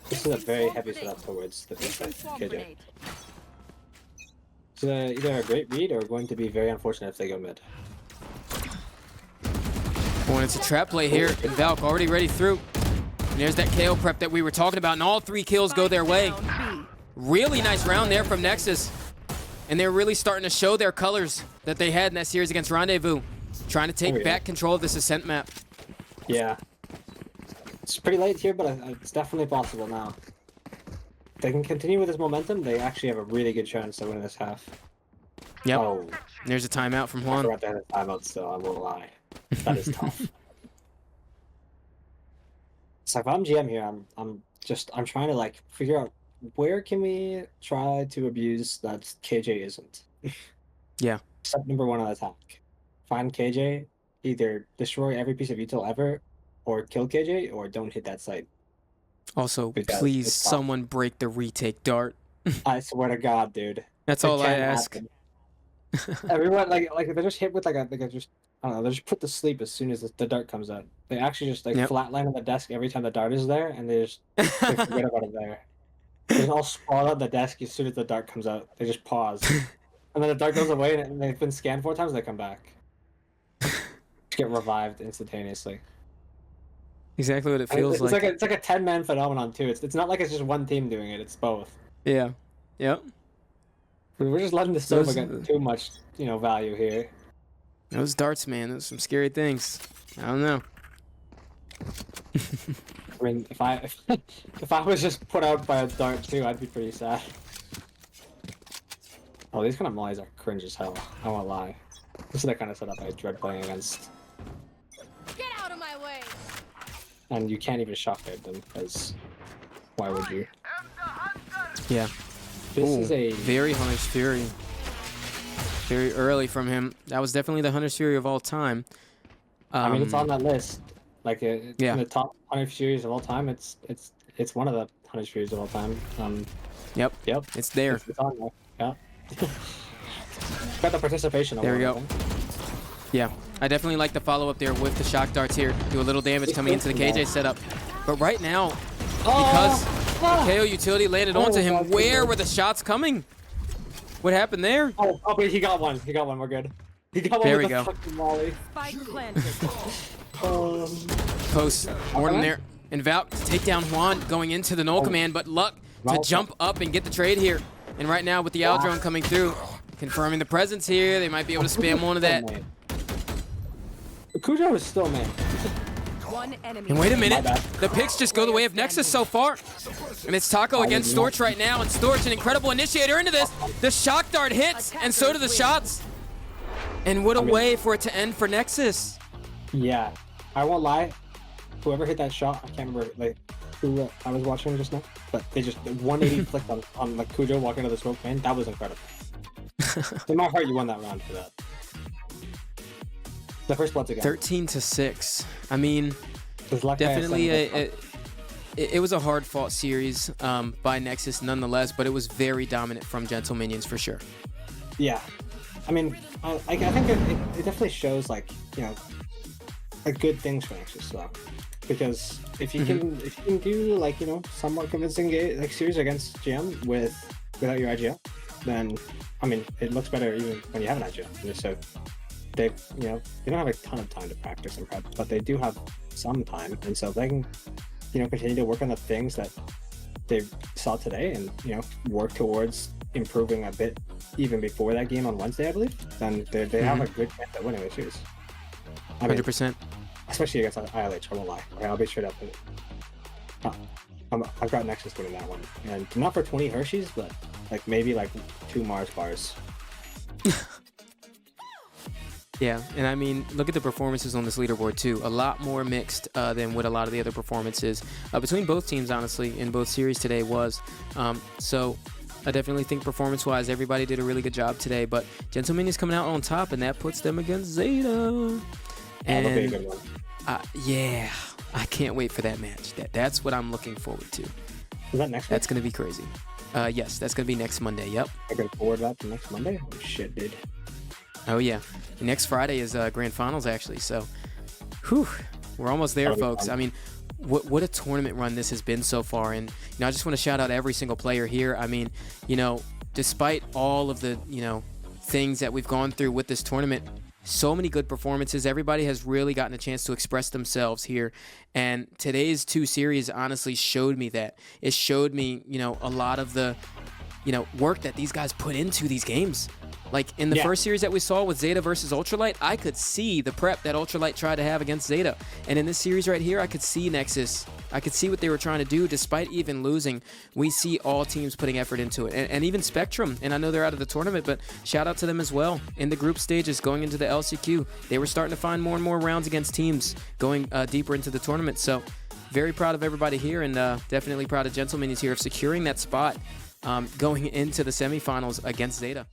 This is a very heavy setup towards the defense, KJ. It's either a great read or going to be very unfortunate if they go mid. Oh, and it's a trap play here, and Valk already ready through. And there's that KO prep that we were talking about, and all 3 kills go their way. Really nice round there from Nexus. And they're really starting to show their colors that they had in that series against Rendezvous. Trying to take back control of this Ascent map. Yeah. It's pretty late here, but it's definitely possible now. If they can continue with this momentum, they actually have a really good chance to win this half. Yep. Oh. There's a timeout from Juan. I forgot to have a timeout still, I won't lie. That is tough. So if I'm GM here, I'm trying to like figure out where can we try to abuse that KJ isn't. Yeah. Step number 1 on attack. Find KJ, either destroy every piece of util ever, or kill KJ, or don't hit that site. Also, Because please, someone break the retake dart. I swear to God, dude. That's It all I can't ask. happen. Everyone like if they're just hit with like just I don't know, they just put to sleep as soon as the dart comes out. They actually just like flatline on the desk every time the dart is there, and they just they forget about it there. They just all sprawl on the desk as soon as the dart comes out. They just pause, and then the dart goes away, and they've been scanned 4 times. They come back, just get revived instantaneously. Exactly what it feels it's like. It's like a 10-man phenomenon too. It's not like it's just one team doing it. It's both. Yeah. Yep. We're just letting the Sova get too much, value here. Those darts, man. Those are some scary things. I don't know. I mean, if I was just put out by a dart too, I'd be pretty sad. Oh, these kind of mollies are cringe as hell. I won't lie. This is the kind of setup I dread playing against. Get out of my way. And you can't even shock guard them, because why would you? Yeah. This Ooh, is a very Hunter's Fury. Very early from him. That was definitely the Hunter's Fury of all time. I mean, it's on that list. Like, in the top 100 Furies of all time, it's one of the 100 Furies of all time. Yep. It's there. It's on there. Yeah. Got the participation. There we go. Yeah, I definitely like the follow up there with the shock darts here. Do a little damage coming into the KJ setup. But right now, because KO utility landed onto him, where were the shots coming? What happened there? Oh, wait, he got one. He got one. We're good. He got one there with we the go. fucking molly. Spike planted. Post Morton there. And Valk to take down Juan going into the null command, but Luck to jump up and get the trade here. And right now with the Owl drone coming through, confirming the presence here, they might be able to spam one of that. Cujo is still man. One enemy. And wait a minute, the picks just go the way of Nexus so far. And it's Taco against Storch right now, and Storch, an incredible initiator into this. The shock dart hits, and so do the shots. And what a way for it to end for Nexus. Yeah, I won't lie. Whoever hit that shot, I can't remember like who I was watching just now, but they just 180 flicked on like Cujo walking to the smoke man. That was incredible. In my heart, you won that round for that. The first blood's again. 13-6. I mean, Like definitely it was a hard-fought series by Nexus nonetheless, but it was very dominant from Gentle Minions for sure. Yeah, I mean, I think it definitely shows like, you know, like good things for Nexus though, because if you can do like, you know, somewhat convincing like series against GM without your IGL, then I mean it looks better even when you have an IGL. And so they, you know, they don't have a ton of time to practice and prep, but they do have some time, and so they can, you know, continue to work on the things that they saw today, and you know, work towards improving a bit even before that game on Wednesday, I believe. Then they have a good chance at winning the series. 100%. Especially against ILH, I won't lie. Okay, I'll be straight up with it. I've got Nexus winning that one, and not for 20 Hershey's, but like maybe like 2 Mars bars. Yeah, and I mean, look at the performances on this leaderboard too. A lot more mixed than what a lot of the other performances between both teams, honestly, in both series today was. So I definitely think performance-wise, everybody did a really good job today. But Gentle Minions coming out on top, and that puts them against Zeta. And That'll be a good one. yeah, I can't wait for that match. That's what I'm looking forward to. Is that next? That's gonna be crazy. Yes, that's gonna be next Monday. Yep. I can forward that to next Monday. Oh shit, dude. Oh yeah, next Friday is Grand Finals actually, so whew, we're almost there, folks. I mean, what a tournament run this has been so far, and you know, I just want to shout out every single player here. I mean, you know, despite all of the, you know, things that we've gone through with this tournament, so many good performances. Everybody has really gotten a chance to express themselves here, and today's 2 series honestly showed me that. It showed me, you know, a lot of the, you know, work that these guys put into these games. Like in the first series that we saw with Zeta versus Ultralight, I could see the prep that Ultralight tried to have against Zeta. And in this series right here, I could see Nexus. I could see what they were trying to do. Despite even losing, we see all teams putting effort into it. And even Spectrum, and I know they're out of the tournament, but shout out to them as well. In the group stages, going into the LCQ, they were starting to find more and more rounds against teams going deeper into the tournament. So very proud of everybody here, and definitely proud of Gentle Minions here of securing that spot going into the semifinals against Zeta.